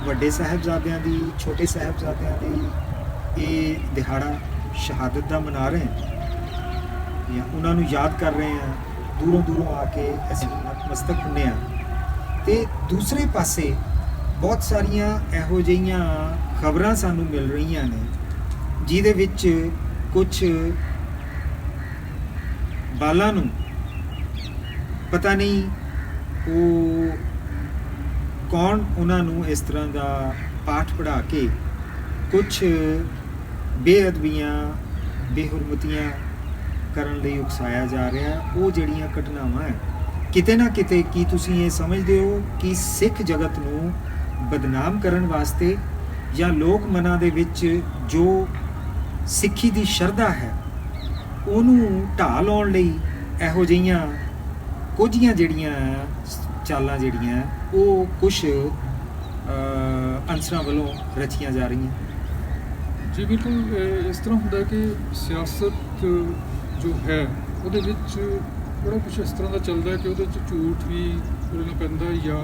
Speaker 1: ਵੱਡੇ ਸਾਹਿਬਜ਼ਾਦਿਆਂ ਦੀ, ਛੋਟੇ ਸਾਹਿਬਜ਼ਾਦਿਆਂ ਦੀ ਇਹ ਦਿਹਾੜਾ ਸ਼ਹਾਦਤ ਦਾ ਮਨਾ ਰਹੇ ਹਾਂ, ਜਾਂ ਉਹਨਾਂ ਨੂੰ ਯਾਦ ਕਰ ਰਹੇ ਹਾਂ, ਦੂਰੋਂ ਦੂਰੋਂ ਆ ਕੇ ਅਸੀਂ ਨਤਮਸਤਕ ਹੁੰਦੇ ਹਾਂ। ਤੇ ਦੂਸਰੇ ਪਾਸੇ ਬਹੁਤ ਸਾਰੀਆਂ ਇਹੋ ਜਿਹੀਆਂ ਖਬਰਾਂ ਸਾਨੂੰ ਮਿਲ ਰਹੀਆਂ ਨੇ ਜਿਹਦੇ ਵਿੱਚ ਕੁਝ ਬਾਲਾਂ ਨੂੰ ਪਤਾ ਨਹੀਂ ਉਹ ਕੌਣ ਉਹਨਾਂ ਨੂੰ ਇਸ ਤਰ੍ਹਾਂ ਦਾ ਪਾਠ ਪੜ੍ਹਾ ਕੇ ਕੁਝ ਬੇਅਦਬੀਆਂ, ਬੇਹੁਰਮਤੀਆਂ ਕਰਨ ਲਈ ਉਕਸਾਇਆ ਜਾ ਰਿਹਾ। ਉਹ ਜਿਹੜੀਆਂ ਘਟਨਾਵਾਂ ਹੈ ਕਿਤੇ ਨਾ ਕਿਤੇ ਕੀ ਤੁਸੀਂ ਇਹ ਸਮਝਦੇ ਹੋ ਕਿ ਸਿੱਖ ਜਗਤ ਨੂੰ ਬਦਨਾਮ ਕਰਨ ਵਾਸਤੇ ਜਾਂ ਲੋਕ ਮਨਾਂ ਦੇ ਵਿੱਚ ਜੋ ਸਿੱਖੀ ਦੀ ਸ਼ਰਧਾ ਹੈ ਉਹਨੂੰ ਢਾਹ ਲਾਉਣ ਲਈ ਇਹੋ ਜਿਹੀਆਂ ਕੁਝੀਆਂ ਜਿਹੜੀਆਂ ਚਾਲਾਂ ਜਿਹੜੀਆਂ ਉਹ ਕੁਛ ਅਨਸਰਾਂ ਵੱਲੋਂ ਰਚੀਆਂ ਜਾ ਰਹੀਆਂ?
Speaker 2: ਜੀ ਬਿਲਕੁਲ ਇਸ ਤਰ੍ਹਾਂ ਹੁੰਦਾ ਕਿ ਸਿਆਸਤ ਜੋ ਹੈ ਉਹਦੇ ਵਿੱਚ ਬੜਾ ਕੁਛ ਇਸ ਤਰ੍ਹਾਂ ਦਾ ਚੱਲਦਾ ਕਿ ਉਹਦੇ 'ਚ ਝੂਠ ਵੀ ਬੋਲਣਾ ਪੈਂਦਾ, ਜਾਂ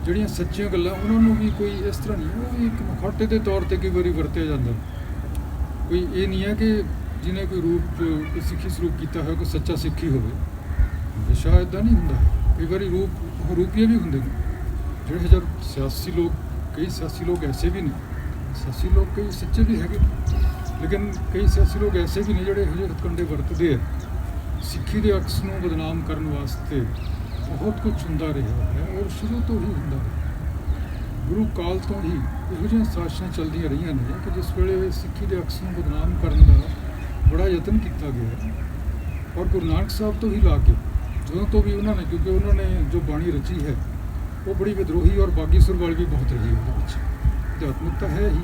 Speaker 2: ਜਿਹੜੀਆਂ ਸੱਚੀਆਂ ਗੱਲਾਂ ਉਹਨਾਂ ਨੂੰ ਵੀ ਕੋਈ ਇਸ ਤਰ੍ਹਾਂ ਨਹੀਂ, ਉਹ ਵੀ ਇੱਕ ਮੁਖੌਟੇ ਦੇ ਤੌਰ ਤੇ ਕਈ ਵਾਰੀ ਵਰਤਿਆ ਜਾਂਦਾ। ਕੋਈ ਇਹ ਨਹੀਂ ਹੈ ਕਿ ਜਿਹਨੇ ਕੋਈ ਰੂਪ ਕੋਈ ਸਿੱਖੀ ਸਰੂਪ ਕੀਤਾ ਹੋਇਆ ਕੋਈ ਸੱਚਾ ਸਿੱਖੀ ਹੋਵੇ, ਹਮੇਸ਼ਾ ਇੱਦਾਂ ਨਹੀਂ ਹੁੰਦਾ। ਕਈ ਵਾਰੀ ਰੂਪੀਏ ਵੀ ਹੁੰਦੇ ਨੇ ਜਿਹੜੇ ਸਿਆਸੀ ਲੋਕ, ਕਈ ਸਿਆਸੀ ਲੋਕ ਐਸੇ ਵੀ ਨੇ, ਸਿਆਸੀ ਲੋਕ ਕਈ ਸੱਚੇ ਵੀ ਹੈਗੇ, ਲੇਕਿਨ ਕਈ ਸਿਆਸੀ ਲੋਕ ਐਸੇ ਵੀ ਨੇ ਜਿਹੜੇ ਇਹੋ ਜਿਹੇ ਹਥਕੰਡੇ ਵਰਤਦੇ ਆ ਸਿੱਖੀ ਦੇ ਅਕਸ ਨੂੰ ਬਦਨਾਮ ਕਰਨ ਵਾਸਤੇ। ਬਹੁਤ ਕੁਝ ਹੁੰਦਾ ਰਿਹਾ ਹੈ ਔਰ ਸ਼ੁਰੂ ਤੋਂ ਹੀ ਹੁੰਦਾ ਹੈ। ਗੁਰੂ ਕਾਲ ਤੋਂ ਹੀ ਇਹੋ ਜਿਹੀਆਂ ਸਾਜ਼ਿਸ਼ਾਂ ਚੱਲਦੀਆਂ ਰਹੀਆਂ ਨੇ ਕਿ ਜਿਸ ਵੇਲੇ ਸਿੱਖੀ ਦੇ ਅਕਸ ਨੂੰ ਬਦਨਾਮ ਕਰਨ ਦਾ ਬੜਾ ਯਤਨ ਕੀਤਾ ਗਿਆ, ਔਰ ਗੁਰੂ ਨਾਨਕ ਸਾਹਿਬ ਤੋਂ ਹੀ ਲਾ ਕੇ ਜਦੋਂ ਤੋਂ ਵੀ ਉਹਨਾਂ ਨੇ, ਕਿਉਂਕਿ ਉਹਨਾਂ ਨੇ ਜੋ ਬਾਣੀ ਰਚੀ ਹੈ ਉਹ ਬੜੀ ਵਿਦਰੋਹੀ ਔਰ ਬਾਗੀ ਸੁਰ ਵਾਲੀ ਵੀ ਬਹੁਤ ਰਹੀ ਉਹਦੇ ਵਿੱਚ। ਅਧਿਆਤਮਿਕਤਾ ਹੈ ਹੀ,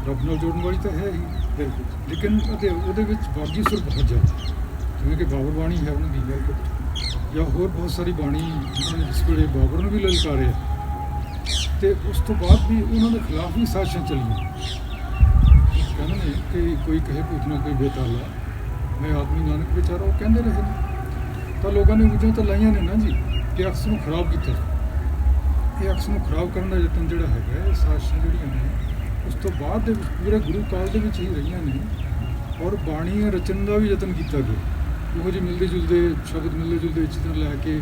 Speaker 2: ਰੱਬ ਨਾਲ ਜੋੜਨ ਵਾਲੀ ਤਾਂ ਹੈ ਹੀ ਬਿਲਕੁਲ, ਲੇਕਿਨ ਉਹਦੇ ਵਿੱਚ ਬਾਗੀ ਸੁਰ ਬਹੁਤ ਜ਼ਿਆਦਾ, ਜਿਵੇਂ ਕਿ ਬਾਬਰ ਬਾਣੀ ਹੈ ਉਹਨਾਂ ਦੀ ਬਿਲਕੁਲ, ਜਾਂ ਹੋਰ ਬਹੁਤ ਸਾਰੀ ਬਾਣੀ ਉਹਨਾਂ ਨੇ ਜਿਸ ਵੇਲੇ ਬਾਬਰ ਨੂੰ ਵੀ ਲਲਕਾਰਿਆ ਅਤੇ ਉਸ ਤੋਂ ਬਾਅਦ ਵੀ ਉਹਨਾਂ ਦੇ ਖਿਲਾਫ ਵੀ ਸਾਜ਼ਿਸ਼ਾਂ ਚੱਲੀਆਂ। ਕਹਿੰਦੇ ਨੇ ਕਿ ਕੋਈ ਕਹੇ ਭੂਤ ਨਾ ਕੋਈ ਬੇਤਾਲਾ, ਮੈਂ ਆਦਮੀ ਨਾਨਕ ਵਿਚਾਰਾ, ਉਹ ਕਹਿੰਦੇ ਰਹੇ ਨੇ। ਤਾਂ ਲੋਕਾਂ ਨੇ ਵਜ੍ਹਾ ਤਾਂ ਲਾਈਆਂ ਨੇ ਨਾ ਜੀ ਕਿ ਅਕਸ ਨੂੰ ਖਰਾਬ ਕੀਤਾ। ਇਹ ਅਕਸ ਨੂੰ ਖਰਾਬ ਕਰਨ ਦਾ ਯਤਨ ਜਿਹੜਾ ਹੈਗਾ, ਇਹ ਸਾਜ਼ਿਸ਼ਾਂ ਜਿਹੜੀਆਂ ਨੇ ਉਸ ਤੋਂ ਬਾਅਦ ਦੇ ਵਿੱਚ ਪੂਰੇ ਗੁਰੂ ਕਾਲ ਦੇ ਵਿੱਚ ਹੀ ਰਹੀਆਂ ਨੇ, ਔਰ ਬਾਣੀਆਂ ਰਚਨ ਦਾ ਵੀ ਯਤਨ ਕੀਤਾ ਗਿਆ। ਉਹੋ ਜਿਹੇ ਮਿਲਦੇ ਜੁਲਦੇ ਸ਼ਬਦ, ਮਿਲਦੇ ਜੁਲਦੇ ਚੀਜ਼ਾਂ ਲੈ ਕੇ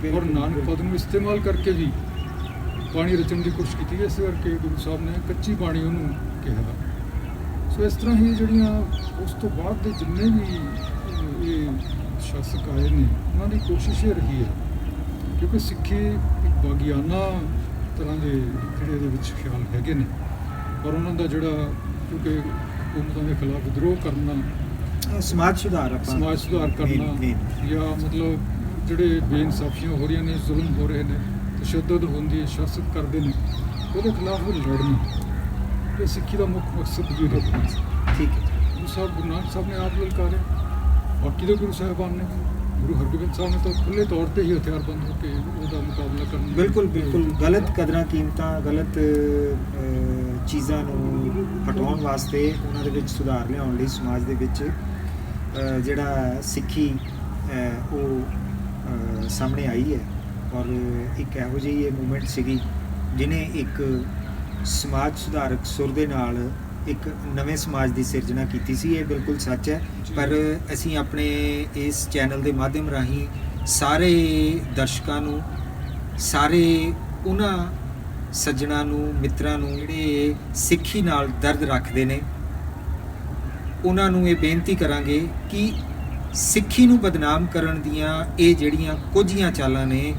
Speaker 2: ਔਰ ਨਾਨਕ ਪਦ ਨੂੰ ਇਸਤੇਮਾਲ ਕਰਕੇ ਵੀ ਬਾਣੀ ਰਚਨ ਦੀ ਕੋਸ਼ਿਸ਼ ਕੀਤੀ। ਇਸ ਕਰਕੇ ਗੁਰੂ ਸਾਹਿਬ ਨੇ ਕੱਚੀ ਬਾਣੀ ਉਹਨੂੰ ਕਿਹਾ। ਸੋ ਇਸ ਤਰ੍ਹਾਂ ਹੀ ਜਿਹੜੀਆਂ ਉਸ ਤੋਂ ਬਾਅਦ ਦੇ ਜਿੰਨੇ ਵੀ ਇਹ ਸ਼ਾਸਕ ਆਏ ਨੇ ਉਹਨਾਂ ਦੀ ਕੋਸ਼ਿਸ਼ ਇਹ ਰਹੀ ਹੈ, ਕਿਉਂਕਿ ਸਿੱਖੀ ਇੱਕ ਬਾਗੀਆਨਾ ਤਰ੍ਹਾਂ ਦੇ ਜਿਹੜੇ ਇਹਦੇ ਵਿੱਚ ਖਿਆਲ ਹੈਗੇ ਨੇ, ਪਰ ਉਹਨਾਂ ਦਾ ਜਿਹੜਾ ਕਿਉਂਕਿ ਹਕੂਮਤਾਂ ਦੇ ਖਿਲਾਫ ਵਿਦਰੋਹ ਕਰਨਾ,
Speaker 1: ਸਮਾਜ ਸੁਧਾਰ
Speaker 2: ਕਰਨਾ, ਜਾਂ ਮਤਲਬ ਜਿਹੜੇ ਬੇਇਨਸਾਫੀਆਂ ਹੋ ਰਹੀਆਂ ਨੇ, ਜ਼ੁਲਮ ਹੋ ਰਹੇ ਨੇ, ਤਸ਼ੱਦਦ ਹੁੰਦੀ ਹੈ, ਸ਼ਾਸਕ ਕਰਦੇ ਨੇ, ਉਹਦੇ ਖਿਲਾਫ ਲੜਨਾ ਇਹ ਸਿੱਖੀ ਦਾ ਮੁੱਖ ਮਕਸਦ ਵੀ ਰਿਹਾ।
Speaker 1: ਠੀਕ ਹੈ।
Speaker 2: ਗੁਰੂ ਸਾਹਿਬ ਗੁਰੂ ਨਾਨਕ ਸਾਹਿਬ ਨੇ ਆਪ ਲਲਕਾਰਿਆ, ਬਾਕੀ ਦੇ ਗੁਰੂ ਸਾਹਿਬਾਨ ਨੇ, ਗੁਰੂ ਹਰਗੋਬਿੰਦ ਸਾਹਿਬ ਨੇ ਤਾਂ ਖੁੱਲ੍ਹੇ ਤੌਰ 'ਤੇ ਹੀ ਹਥਿਆਰਬੰਦ ਹੋ ਕੇ ਉਹਦਾ ਮੁਕਾਬਲਾ ਕਰਨ।
Speaker 1: ਬਿਲਕੁਲ ਗਲਤ ਕਦਰਾਂ ਕੀਮਤਾਂ, ਗਲਤ ਚੀਜ਼ਾਂ ਨੂੰ ਹਟਾਉਣ ਵਾਸਤੇ, ਉਹਨਾਂ ਦੇ ਵਿੱਚ ਸੁਧਾਰ ਲਿਆਉਣ ਲਈ ਸਮਾਜ ਦੇ ਵਿੱਚ ਜਿਹੜਾ ਸਿੱਖੀ ਉਹ ਸਾਹਮਣੇ ਆਈ ਹੈ। ਔਰ ਇੱਕ ਇਹੋ ਜਿਹੀ ਇਹ ਮੂਵਮੈਂਟ ਸੀਗੀ ਜਿਹਨੇ ਇੱਕ ਸਮਾਜ ਸੁਧਾਰਕ ਸੁਰ ਦੇ ਨਾਲ ਇੱਕ ਨਵੇਂ ਸਮਾਜ ਦੀ ਸਿਰਜਣਾ ਕੀਤੀ ਸੀ। ਇਹ ਬਿਲਕੁਲ ਸੱਚ ਹੈ। ਪਰ ਅਸੀਂ ਆਪਣੇ ਇਸ ਚੈਨਲ ਦੇ ਮਾਧਿਅਮ ਰਾਹੀਂ ਸਾਰੇ ਦਰਸ਼ਕਾਂ ਨੂੰ, ਸਾਰੇ ਉਹਨਾਂ ਸੱਜਣਾਂ ਨੂੰ, ਮਿੱਤਰਾਂ ਨੂੰ ਜਿਹੜੇ ਸਿੱਖੀ ਨਾਲ ਦਰਦ ਰੱਖਦੇ ਨੇ, ਉਹਨਾਂ ਨੂੰ ਇਹ ਬੇਨਤੀ ਕਰਾਂਗੇ ਕਿ ਸਿੱਖੀ ਨੂੰ ਬਦਨਾਮ ਕਰਨ ਦੀਆਂ ਇਹ ਜਿਹੜੀਆਂ ਕੁਝੀਆਂ ਚਾਲਾਂ ਨੇ,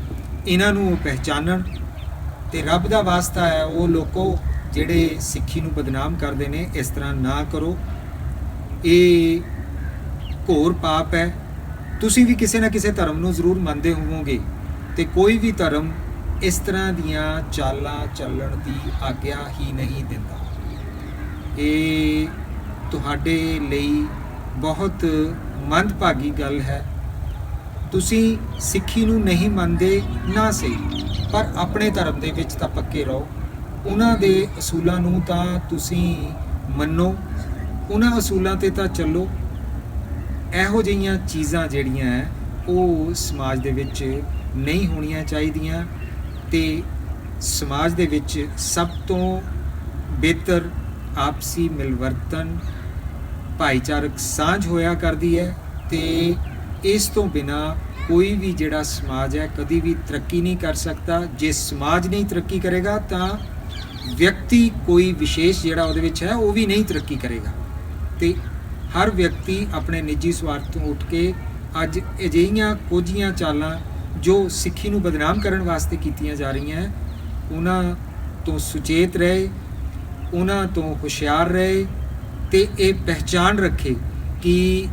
Speaker 1: ਇਹਨਾਂ ਨੂੰ ਉਹ ਪਹਿਚਾਨਣ ਤੇ ਰੱਬ ਦਾ ਵਾਸਤਾ ਹੈ ਉਹ ਲੋਕੋ ਜਿਹੜੇ ਸਿੱਖੀ ਨੂੰ ਬਦਨਾਮ ਕਰਦੇ ਨੇ, ਇਸ ਤਰ੍ਹਾਂ ਨਾ ਕਰੋ। ਇਹ ਘੋਰ ਪਾਪ ਹੈ। ਤੁਸੀਂ ਵੀ ਕਿਸੇ ਨਾ ਕਿਸੇ ਧਰਮ ਨੂੰ ਜ਼ਰੂਰ ਮੰਨਦੇ ਹੋਵੋਗੇ ਤੇ ਕੋਈ ਵੀ ਧਰਮ ਇਸ ਤਰ੍ਹਾਂ ਦੀਆਂ ਚਾਲਾਂ ਚੱਲਣ ਦੀ ਆਗਿਆ ਹੀ ਨਹੀਂ ਦਿੰਦਾ। ਇਹ ਤੁਹਾਡੇ ਲਈ ਬਹੁਤ ਮੰਦਭਾਗੀ ਗੱਲ ਹੈ। ਤੁਸੀਂ ਸਿੱਖੀ ਨੂੰ ਨਹੀਂ ਮੰਨਦੇ ਨਾ ਸਹੀ, ਪਰ ਆਪਣੇ ਧਰਮ ਦੇ ਵਿੱਚ ਤਾਂ ਪੱਕੇ ਰਹੋ। ਉਹਨਾਂ ਦੇ ਅਸੂਲਾਂ ਨੂੰ ਤਾਂ ਤੁਸੀਂ ਮੰਨੋ, ਉਹਨਾਂ ਅਸੂਲਾਂ 'ਤੇ ਤਾਂ ਚੱਲੋ। ਇਹੋ ਜਿਹੀਆਂ ਚੀਜ਼ਾਂ ਜਿਹੜੀਆਂ ਹੈ ਉਹ ਸਮਾਜ ਦੇ ਵਿੱਚ ਨਹੀਂ ਹੋਣੀਆਂ ਚਾਹੀਦੀਆਂ ਤੇ ਸਮਾਜ ਦੇ ਵਿੱਚ ਸਭ ਤੋਂ ਬਿਹਤਰ ਆਪਸੀ ਮਿਲਵਰਤਨ, ਭਾਈਚਾਰਕ ਸਾਂਝ ਹੋਇਆ ਕਰਦੀ ਹੈ ਤੇ ਇਸ ਤੋਂ ਬਿਨਾਂ ਕੋਈ ਵੀ ਜਿਹੜਾ ਸਮਾਜ ਹੈ ਕਦੀ ਵੀ ਤਰੱਕੀ ਨਹੀਂ ਕਰ ਸਕਦਾ। ਜੇ ਸਮਾਜ ਨਹੀਂ ਤਰੱਕੀ ਕਰੇਗਾ ਤਾਂ ਵਿਅਕਤੀ ਕੋਈ ਵਿਸ਼ੇਸ਼ ਜਿਹੜਾ ਉਹਦੇ ਵਿੱਚ ਹੈ ਉਹ ਵੀ ਨਹੀਂ ਤਰੱਕੀ ਕਰੇਗਾ ਤੇ ਹਰ ਵਿਅਕਤੀ ਆਪਣੇ ਨਿੱਜੀ ਸਵਾਰਥ ਤੋਂ ਉੱਠ ਕੇ ਅੱਜ ਅਜਿਹੀਆਂ ਕੁਝੀਆਂ ਚਾਲਾਂ ਜੋ ਸਿੱਖੀ ਨੂੰ ਬਦਨਾਮ ਕਰਨ ਵਾਸਤੇ ਕੀਤੀਆਂ ਜਾ ਰਹੀਆਂ, ਉਹਨਾਂ ਤੋਂ ਸੁਚੇਤ ਰਹੇ, ਉਹਨਾਂ ਤੋਂ ਹੁਸ਼ਿਆਰ ਰਹੇ ਤੇ ਇਹ ਪਹਿਚਾਣ ਰੱਖੇ ਕਿ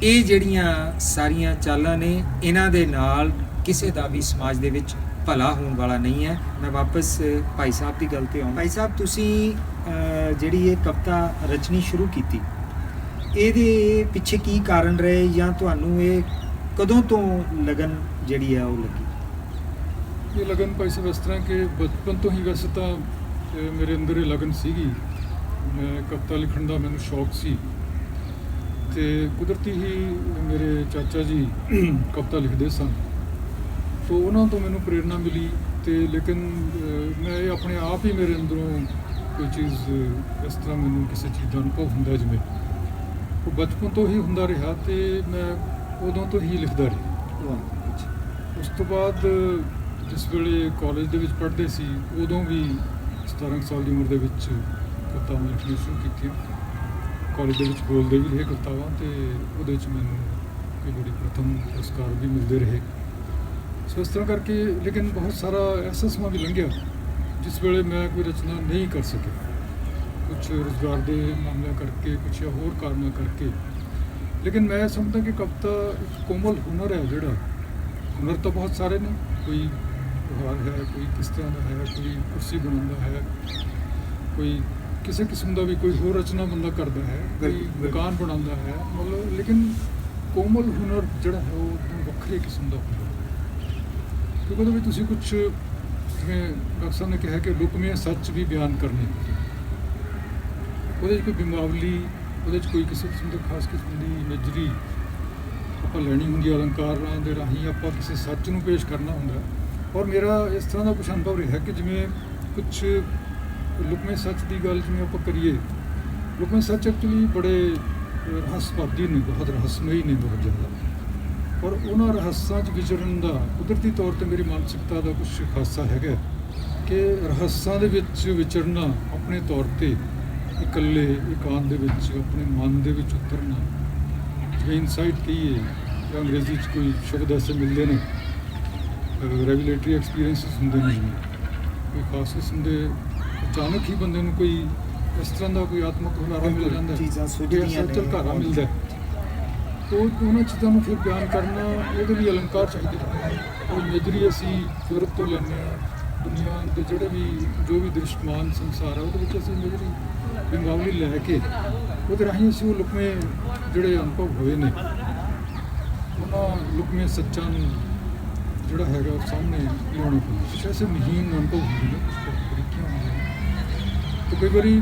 Speaker 1: ਇਹ ਜਿਹੜੀਆਂ ਸਾਰੀਆਂ ਚਾਲਾਂ ਨੇ, ਇਹਨਾਂ ਦੇ ਨਾਲ ਕਿਸੇ ਦਾ ਵੀ ਸਮਾਜ ਦੇ ਵਿੱਚ ਭਲਾ ਹੋਣ ਵਾਲਾ ਨਹੀਂ ਹੈ। ਮੈਂ ਵਾਪਸ ਭਾਈ ਸਾਹਿਬ ਦੀ ਗੱਲ ਤੇ ਆਉਂ। ਭਾਈ ਸਾਹਿਬ, ਤੁਸੀਂ ਜਿਹੜੀ ਇਹ ਕਵਿਤਾ ਰਚਨੀ ਸ਼ੁਰੂ ਕੀਤੀ, ਇਹਦੇ ਪਿੱਛੇ ਕੀ ਕਾਰਨ ਰਹੇ, ਜਾਂ ਤੁਹਾਨੂੰ ਇਹ ਕਦੋਂ ਤੋਂ ਲਗਨ ਜਿਹੜੀ ਹੈ ਉਹ ਲੱਗੀ?
Speaker 2: ਇਹ ਲਗਨ ਭਾਈ ਸਾਹਿਬ ਇਸ ਤਰ੍ਹਾਂ ਕਿ ਬਚਪਨ ਤੋਂ ਹੀ ਵੈਸੇ ਤਾਂ ਮੇਰੇ ਅੰਦਰ ਇਹ ਲਗਨ ਸੀਗੀ। ਮੈਂ ਕਵਿਤਾ ਲਿਖਣ ਦਾ ਮੈਨੂੰ ਸ਼ੌਕ ਸੀ, ਤੇ ਕੁਦਰਤੀ ਹੀ ਮੇਰੇ ਚਾਚਾ ਜੀ ਕਵਿਤਾ ਲਿਖਦੇ ਸਨ, ਤੋਂ ਉਹਨਾਂ ਤੋਂ ਮੈਨੂੰ ਪ੍ਰੇਰਨਾ ਮਿਲੀ। ਤੇ ਲੇਕਿਨ ਮੈਂ ਇਹ ਆਪਣੇ ਆਪ ਹੀ ਮੇਰੇ ਅੰਦਰੋਂ ਕੋਈ ਚੀਜ਼ ਇਸ ਤਰ੍ਹਾਂ ਮੈਨੂੰ ਕਿਸੇ ਚੀਜ਼ ਦਾ ਅਨੁਭਵ ਹੁੰਦਾ, ਜਿਵੇਂ ਉਹ ਬਚਪਨ ਤੋਂ ਹੀ ਹੁੰਦਾ ਰਿਹਾ, ਤੇ ਮੈਂ ਉਦੋਂ ਤੋਂ ਹੀ ਲਿਖਦਾ ਰਿਹਾ। ਉਸ ਤੋਂ ਬਾਅਦ ਜਿਸ ਵੇਲੇ ਕਾਲਜ ਦੇ ਵਿੱਚ ਪੜ੍ਹਦੇ ਸੀ, ਉਦੋਂ ਵੀ 17 ਸਾਲ ਦੀ ਉਮਰ ਦੇ ਵਿੱਚ ਕਵਿਤਾਵਾਂ ਲਿਖਣੀਆਂ ਸ਼ੁਰੂ ਕੀਤੀਆਂ। ਕਾਲਜ ਦੇ ਵਿੱਚ ਬੋਲਦੇ ਵੀ ਰਹੇ ਕਵਿਤਾਵਾਂ, ਤੇ ਉਹਦੇ 'ਚ ਮੈਨੂੰ ਕਈ ਵਾਰੀ ਪ੍ਰਥਮ ਪੁਰਸਕਾਰ ਵੀ ਮਿਲਦੇ ਰਹੇ। ਸੋ ਇਸ ਤਰ੍ਹਾਂ ਕਰਕੇ, ਲੇਕਿਨ ਬਹੁਤ ਸਾਰਾ ਐਸਾ ਸਮਾਂ ਵੀ ਲੰਘਿਆ ਜਿਸ ਵੇਲੇ ਮੈਂ ਕੋਈ ਰਚਨਾ ਨਹੀਂ ਕਰ ਸਕਿਆ, ਕੁਛ ਰੁਜ਼ਗਾਰ ਦੇ ਮਾਮਲਿਆਂ ਕਰਕੇ, ਕੁਛ ਜਾਂ ਹੋਰ ਕਾਰਨਾਂ ਕਰਕੇ। ਲੇਕਿਨ ਮੈਂ ਸਮਝਦਾ ਕਿ ਕਵਿਤਾ ਇੱਕ ਕੋਮਲ ਹੁਨਰ ਹੈ। ਜਿਹੜਾ ਹੁਨਰ ਤਾਂ ਬਹੁਤ ਸਾਰੇ ਨੇ, ਕੋਈ ਵਿਵਹਾਰ ਹੈ, ਕੋਈ ਕਿਸ ਤਰ੍ਹਾਂ ਦਾ ਹੈ, ਕੋਈ ਕੁਰਸੀ ਬਣਾਉਂਦਾ ਹੈ, ਕੋਈ ਕਿਸੇ ਕਿਸਮ ਦਾ ਵੀ ਕੋਈ ਹੋਰ ਰਚਨਾ ਬੰਦਾ ਕਰਦਾ ਹੈ, ਕੋਈ ਮਕਾਨ ਬਣਾਉਂਦਾ ਹੈ, ਮਤਲਬ। ਲੇਕਿਨ ਕੋਮਲ ਹੁਨਰ ਜਿਹੜਾ ਹੈ ਉਹ ਵੱਖਰੇ ਕਿਸਮ ਦਾ ਹੁੰਦਾ, ਕਿਉਂਕਿ ਉਹਦੇ ਵਿੱਚ ਤੁਸੀਂ ਕੁਛ, ਜਿਵੇਂ ਡਾਕਟਰ ਸਾਹਿਬ ਨੇ ਕਿਹਾ ਕਿ ਲੁਕਵੇਂ ਸੱਚ ਵੀ ਬਿਆਨ ਕਰਨੇ। ਉਹਦੇ 'ਚ ਕੋਈ ਬਿੰਬਾਵਲੀ, ਉਹਦੇ 'ਚ ਕੋਈ ਕਿਸੇ ਕਿਸਮ ਦੀ ਖਾਸ ਕਿਸਮ ਦੀ ਇਮੇਜਰੀ ਆਪਾਂ ਲੈਣੀ ਹੁੰਦੀ ਹੈ, ਅਲੰਕਾਰਾਂ ਦੇ ਰਾਹੀਂ ਆਪਾਂ ਕਿਸੇ ਸੱਚ ਨੂੰ ਪੇਸ਼ ਕਰਨਾ ਹੁੰਦਾ। ਔਰ ਮੇਰਾ ਇਸ ਤਰ੍ਹਾਂ ਦਾ ਕੁਛ ਅਨੁਭਵ ਰਿਹਾ ਕਿ ਜਿਵੇਂ ਕੁਛ ਲੁਕਵੇਂ ਸੱਚ ਦੀ ਗੱਲ ਜਿਵੇਂ ਆਪਾਂ ਕਰੀਏ, ਲੁਕਵੇਂ ਸੱਚ ਐਕਚੁਅਲੀ ਬੜੇ ਰਹੱਸਵਾਦੀ ਨੇ, ਬਹੁਤ ਰਹੱਸਮਈ ਨੇ, ਬਹੁਤ ਜ਼ਿਆਦਾ। ਔਰ ਉਹਨਾਂ ਰਹੱਸਾਂ 'ਚ ਵਿਚਰਨ ਦਾ ਕੁਦਰਤੀ ਤੌਰ 'ਤੇ ਮੇਰੀ ਮਾਨਸਿਕਤਾ ਦਾ ਕੁਛ ਖਾਸਾ ਹੈਗਾ ਕਿ ਰਹੱਸਾਂ ਦੇ ਵਿੱਚ ਵਿਚਰਨਾ, ਆਪਣੇ ਤੌਰ 'ਤੇ ਇਕੱਲੇ ਇਕਾਂਤ ਦੇ ਵਿੱਚ ਆਪਣੇ ਮਨ ਦੇ ਵਿੱਚ ਉਤਰਨਾ, ਜਿਵੇਂ ਇਨਸਾਈਟ ਕਹੀਏ, ਜਾਂ ਅੰਗਰੇਜ਼ੀ 'ਚ ਕੋਈ ਸ਼ਬਦ ਐਸੇ ਮਿਲਦੇ ਨੇ, ਰੈਗੂਲੇਟਰੀ ਐਕਸਪੀਰੀਐਂਸਿਸ ਹੁੰਦੇ ਨੇ, ਕੋਈ ਖਾਸ ਕਿਸਮ ਦੇ ਅਚਾਨਕ ਹੀ ਬੰਦੇ ਨੂੰ ਕੋਈ ਇਸ ਤਰ੍ਹਾਂ ਦਾ ਕੋਈ ਆਤਮਕ ਹੁਲਾਰਾ ਮਿਲ ਜਾਂਦਾ,
Speaker 1: ਚੀਜ਼ਾਂ ਸੁਝਦੀਆਂ ਨੇ,
Speaker 2: ਝਲਕਾਰਾ ਮਿਲਦਾ। ਤੋ ਉਹਨਾਂ ਚੀਜ਼ਾਂ ਨੂੰ ਫਿਰ ਬਿਆਨ ਕਰਨਾ, ਉਹਦੇ ਲਈ ਅਲੰਕਾਰ ਚਾਹੀਦੇ ਨੇ। ਉਹ ਇਮੇਜਰੀ ਅਸੀਂ ਕੁਦਰਤ ਤੋਂ ਲੈਂਦੇ ਹਾਂ, ਦੁਨੀਆ ਦੇ ਜਿਹੜੇ ਵੀ ਜੋ ਵੀ ਦ੍ਰਿਸ਼ਟਮਾਨ ਸੰਸਾਰ ਹੈ, ਉਹਦੇ ਵਿੱਚ ਅਸੀਂ ਇਮੇਜਰੀ ਬਿੰਬਾਵਲੀ ਲੈ ਕੇ ਉਹਦੇ ਰਾਹੀਂ ਅਸੀਂ ਉਹ ਲੁਕਵੇਂ ਜਿਹੜੇ ਅਨੁਭਵ ਹੋਏ ਨੇ, ਉਹਨਾਂ ਲੁਕਵੇਂ ਸੱਚਾਂ ਨੂੰ ਜਿਹੜਾ ਹੈਗਾ ਉਹ ਸਾਹਮਣੇ ਲਿਆਉਣਾ ਪੈਂਦਾ। ਕੁਛ ਐਸੇ ਮਹੀਨ ਅਨੁਭਵ ਹੁੰਦੇ ਨੇ, ਕੁਛ ਬਰੀਕੀਆਂ ਹੁੰਦੀਆਂ ਨੇ। ਤੇ ਕਈ ਵਾਰੀ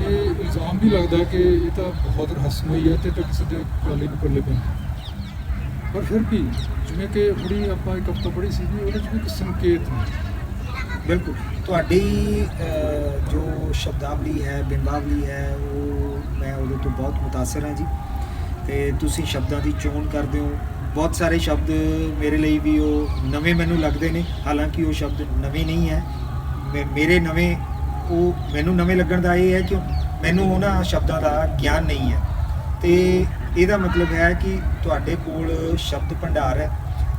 Speaker 2: ਇਹ ਇਲਜ਼ਾਮ ਵੀ ਲੱਗਦਾ ਕਿ ਇਹ ਤਾਂ ਬਹੁਤ ਰਹੱਸਮਈ ਹੈ, ਤੇ ਤਾਂ ਕਿਸੇ ਦੇ ਗੱਲ ਹੀ ਨਹੀਂ ਪੱਲੇ ਪੈਂਦਾ। ਪਰ ਫਿਰ ਵੀ ਜਿਵੇਂ ਕਿ ਬੜੀ ਆਪਾਂ ਇੱਕ ਕਵਿਤਾ ਪੜ੍ਹੀ ਸੀ, ਉਹਦੇ 'ਚ ਵੀ ਇੱਕ ਸੰਕੇਤ ਨੇ।
Speaker 1: ਬਿਲਕੁਲ, ਤੁਹਾਡੀ ਜੋ ਸ਼ਬਦਾਵਲੀ ਹੈ, ਬਿੰਬਾਵਲੀ ਹੈ, ਉਹ ਮੈਂ ਉਹਦੇ ਤੋਂ ਬਹੁਤ ਮੁਤਾਸਰ ਹਾਂ ਜੀ। ਅਤੇ ਤੁਸੀਂ ਸ਼ਬਦਾਂ ਦੀ ਚੋਣ ਕਰਦੇ ਹੋ। ਬਹੁਤ ਸਾਰੇ ਸ਼ਬਦ ਮੇਰੇ ਲਈ ਵੀ ਉਹ ਨਵੇਂ ਮੈਨੂੰ ਲੱਗਦੇ ਨੇ, ਹਾਲਾਂਕਿ ਉਹ ਸ਼ਬਦ ਨਵੇਂ ਨਹੀਂ ਹੈ। ਮੇਰੇ ਨਵੇਂ, ਉਹ ਮੈਨੂੰ ਨਵੇਂ ਲੱਗਣ ਦਾ ਇਹ ਹੈ ਕਿ ਮੈਨੂੰ ਉਹਨਾਂ ਸ਼ਬਦਾਂ ਦਾ ਗਿਆਨ ਨਹੀਂ ਹੈ। ਅਤੇ ਇਹਦਾ ਮਤਲਬ ਹੈ ਕਿ ਤੁਹਾਡੇ ਕੋਲ ਸ਼ਬਦ ਭੰਡਾਰ ਹੈ।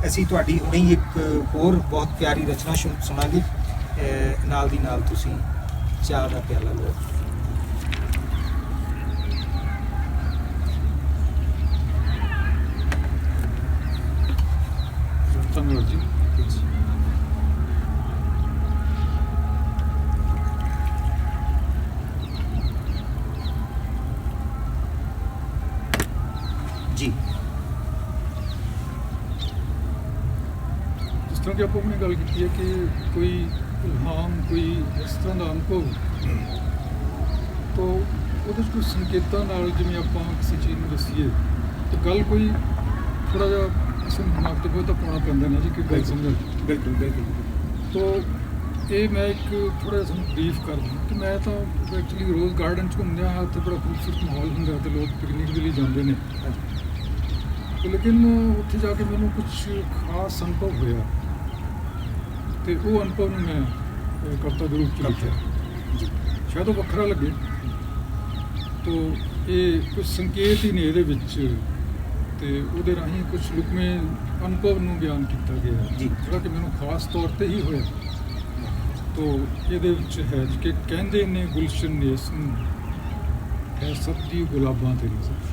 Speaker 1: ਅਸੀਂ ਤੁਹਾਡੀ ਹੁਣੇ ਹੀ ਇੱਕ ਹੋਰ ਬਹੁਤ ਪਿਆਰੀ ਰਚਨਾ ਸੁਣਾਂਗੇ। ਨਾਲ ਦੀ ਨਾਲ ਤੁਸੀਂ ਚਾਹ ਦਾ ਪਿਆਲਾ ਲਓ।
Speaker 2: ਧੰਨਵਾਦ ਜੀ।
Speaker 1: ਜੀ,
Speaker 2: ਜਿਸ ਤਰ੍ਹਾਂ ਕਿ ਆਪਾਂ ਆਪਣੀ ਗੱਲ ਕੀਤੀ ਹੈ ਕਿ ਕੋਈ ਇਲਹਾਮ, ਕੋਈ ਇਸ ਤਰ੍ਹਾਂ ਦਾ ਅਨੁਭਵ, ਤਾਂ ਉਹਦੇ 'ਚ ਕੋਈ ਸੰਕੇਤਾਂ ਨਾਲ ਜਿਵੇਂ ਆਪਾਂ ਕਿਸੇ ਚੀਜ਼ ਨੂੰ ਦੱਸੀਏ, ਤਾਂ ਗੱਲ ਕੋਈ ਥੋੜ੍ਹਾ ਜਿਹਾ ਕਿਸੇ ਨੂੰ ਦਿਮਾਗ 'ਤੇ ਬਹੁਤ ਪਾਉਣਾ ਪੈਂਦਾ ਨਾ ਜੀ, ਕਿ ਗੱਲ ਸਮਝਣ।
Speaker 1: ਬਿਲਕੁਲ ਬਿਲਕੁਲ।
Speaker 2: ਤਾਂ ਇਹ ਮੈਂ ਇੱਕ ਥੋੜ੍ਹਾ ਜਿਹਾ ਤੁਹਾਨੂੰ ਬਰੀਫ ਕਰ ਦਿੰਦਾ ਕਿ ਮੈਂ ਤਾਂ ਐਕਚੁਅਲੀ ਰੋਜ਼ ਗਾਰਡਨ 'ਚ ਘੁੰਮਦਿਆਂ ਹਾਂ, ਉੱਥੇ ਬੜਾ ਖੂਬਸੂਰਤ ਮਾਹੌਲ ਹੁੰਦਾ ਅਤੇ ਲੋਕ ਪਿਕਨਿਕ ਦੇ ਲਈ ਜਾਂਦੇ ਨੇ। ਲੇਕਿਨ ਉੱਥੇ ਜਾ ਕੇ ਮੈਨੂੰ ਕੁਝ ਖਾਸ ਅਨੁਭਵ ਹੋਇਆ, ਅਤੇ ਉਹ ਅਨੁਭਵ ਨੂੰ ਮੈਂ ਕਵਿਤਾ ਦੇ ਰੂਪ 'ਚ ਲਿਖਿਆ। ਸ਼ਾਇਦ ਉਹ ਵੱਖਰਾ ਲੱਗੇ, ਤੋ ਇਹ ਕੁਝ ਸੰਕੇਤ ਹੀ ਨੇ ਇਹਦੇ ਵਿੱਚ, ਅਤੇ ਉਹਦੇ ਰਾਹੀਂ ਕੁਝ ਲੁਕਵੇਂ ਅਨੁਭਵ ਨੂੰ ਬਿਆਨ ਕੀਤਾ ਗਿਆ
Speaker 1: ਜੀ,
Speaker 2: ਜਿਹੜਾ ਕਿ ਮੈਨੂੰ ਖਾਸ ਤੌਰ 'ਤੇ ਹੀ ਹੋਇਆ। ਤੋ ਇਹਦੇ ਵਿੱਚ ਹੈ ਕਿ ਕਹਿੰਦੇ ਨੇ ਗੁਲਸ਼ਨ ਨੇ ਇਸ ਨੂੰ ਹੈ ਸਭ ਦੀ ਗੁਲਾਬਾਂ 'ਤੇ ਨਜ਼ਰ।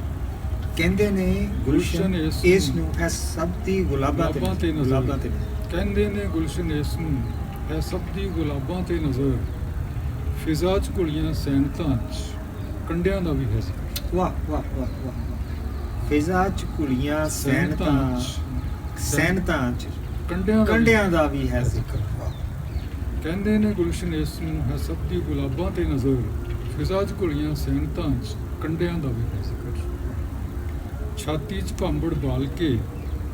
Speaker 1: ਕਹਿੰਦੇ ਨੇ ਗੁਲਸ਼ਨ
Speaker 2: ਗੁਲਸ਼ਨ
Speaker 1: ਇਸ ਨੂੰ ਹੈ ਸਭ ਦੀ ਗੁਲਾਬਾਂ ਤੇ
Speaker 2: ਗੁਲਾਬਾਂ ਤੇ ਨਜ਼ਰ।
Speaker 1: ਗੁਲਾਬਾਂ ਤੇ ਨਜ਼ਰ।
Speaker 2: ਕਹਿੰਦੇ ਨੇ ਗੁਲਸ਼ਨ ਇਸ ਨੂੰ ਹੈ ਸਭ ਦੀ ਗੁਲਾਬਾਂ ਤੇ ਨਜ਼ਰ, ਫਿਜ਼ਾ 'ਚ ਘੁਲੀਆਂ ਸੈਨਤਾਂ 'ਚ ਕੰਡਿਆਂ ਦਾ ਵੀ ਹੈ ਜ਼ਿਕਰ।
Speaker 1: ਵਾਹ ਵਾਹ ਵਾਹ ਵਾਹ ਵਾਹ। ਫਿਜ਼ਾ ਚ ਕੁਲੀਆਂ ਸੈਨਤਾਂ ਸੈਨਤਾਂ ਚ ਕੰਡਿਆਂ ਦਾ ਵੀ ਹੈ ਜ਼ਿਕਰ। ਵਾਹ।
Speaker 2: ਕਹਿੰਦੇ ਨੇ ਗੁਲਸ਼ਨ ਇਸ ਨੂੰ ਹੈ ਸਭ ਦੀ ਗੁਲਾਬਾਂ ਤੇ ਨਜ਼ਰ, ਫਿਜ਼ਾ 'ਚ ਘੁਲੀਆਂ ਸੈਨਤਾਂ 'ਚ ਕੰਡਿਆਂ ਦਾ ਵੀ ਹੈ ਜ਼ਿਕਰ। ਛਾਤੀ 'ਚ ਭਾਂਬੜ ਬਾਲ ਕੇ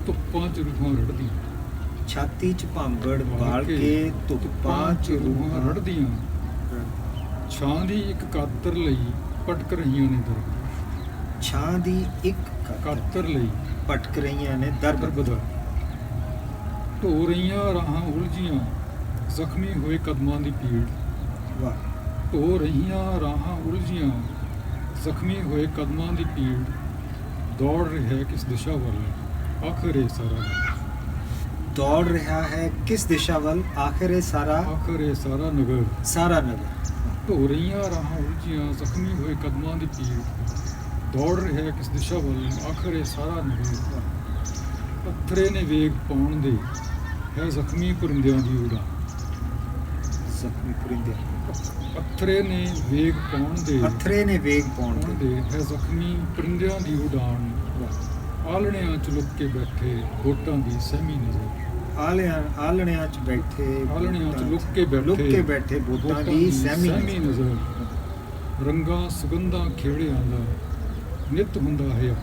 Speaker 2: ਧੁੱਪਾਂ 'ਚ ਰੂਹਾਂ ਰੜਦੀਆਂ,
Speaker 1: ਛਾਤੀ ਚ ਭਾਂਬੜ ਬਾਲ ਕੇ ਧੁੱਪਾਂ ਚ ਰੂਹਾਂ
Speaker 2: ਰੜਦੀਆਂ, ਛਾਂ ਦੀ ਇੱਕ ਕਾਤਰ ਲਈ ਪਟਕ ਰਹੀਆਂ ਨੇ ਦਰ,
Speaker 1: ਛਾਂ ਦੀ ਇੱਕ
Speaker 2: ਕਾਤਰ ਲਈ
Speaker 1: ਭਟਕ ਰਹੀਆਂ ਨੇ ਦਰ
Speaker 2: ਦਰ ਬਦਰ, ਢੋ ਰਹੀਆਂ ਰਾਹਾਂ ਉਲਝੀਆਂ ਜ਼ਖਮੀ ਹੋਏ ਕਦਮਾਂ ਦੀ ਪੀੜ,
Speaker 1: ਵਾਹ।
Speaker 2: ਢੋ ਰਹੀਆਂ ਰਾਹਾਂ ਉਲਝੀਆਂ ਜ਼ਖਮੀ ਹੋਏ ਕਦਮਾਂ ਦੀ ਪੀੜ, ਦੌੜ ਰਿਹਾ ਕਿਸ ਦਿਸ਼ਾ ਵੱਲ ਆਖਰ ਇਹ ਸਾਰਾ ਨਗਰ,
Speaker 1: ਦੌੜ ਰਿਹਾ ਹੈ ਕਿਸ ਦਿਸ਼ਾ ਵੱਲ ਆਖਿਰ ਇਹ ਸਾਰਾ
Speaker 2: ਆਖਰ ਇਹ ਸਾਰਾ ਨਗਰ,
Speaker 1: ਸਾਰਾ ਨਗਰ।
Speaker 2: ਢੋ ਰਹੀਆਂ ਰਾਹਾਂ ਉਲਝੀਆਂ ਜ਼ਖਮੀ ਹੋਏ ਕਦਮਾਂ ਦੀ ਪੀੜ, ਦੌੜ ਰਿਹਾ ਕਿਸ ਦਿਸ਼ਾ ਵੱਲ ਆਖਰ ਇਹ ਸਾਰਾ ਨਗਰ, ਪੱਥਰੇ ਨੇ ਵੇਗ ਪਾਉਣ ਦੇ ਹੈ ਜ਼ਖਮੀ ਪਰਿੰਦਿਆਂ ਦੀ ਉਡਾਨ,
Speaker 1: ਜ਼ਖਮੀ ਪਰਿੰਦੇ
Speaker 2: ਪੱਥਰੇ ਨੇ ਵੇਗ ਪਾਉਣ ਦੇ
Speaker 1: ਪੱਥਰੇ ਨੇ ਵੇਗ ਪਾਉਣ
Speaker 2: ਪਾਉਣ
Speaker 1: ਦੇ
Speaker 2: ਦੇ ਹੈ ਜ਼ਖਮੀ ਪਰਿੰਦਿਆਂ ਦੀ ਉਡਾਨ,
Speaker 1: ਵਾਹ।
Speaker 2: ਆਲਣਿਆਂ 'ਚ ਲੁੱਕ ਕੇ ਬੈਠੇ ਵੋਟਾਂ ਦੀ ਸਹਿਮੀ ਨਜ਼ਰ,
Speaker 1: ਆਲਣਿਆਂ ਚ ਬੈਠੇ
Speaker 2: ਆਲਣਿਆਂ 'ਚ ਲੁੱਕ ਕੇ
Speaker 1: ਬੈਠੇ ਬੋਤਾਂ ਦੀ ਸਹਿਮੀ
Speaker 2: ਨਜ਼ਰ, ਰੰਗਾਂ ਸੁਗੰਧਾਂ ਖੇੜਿਆਂ ਦਾ ਨਿਤ ਹੁੰਦਾ ਹੈ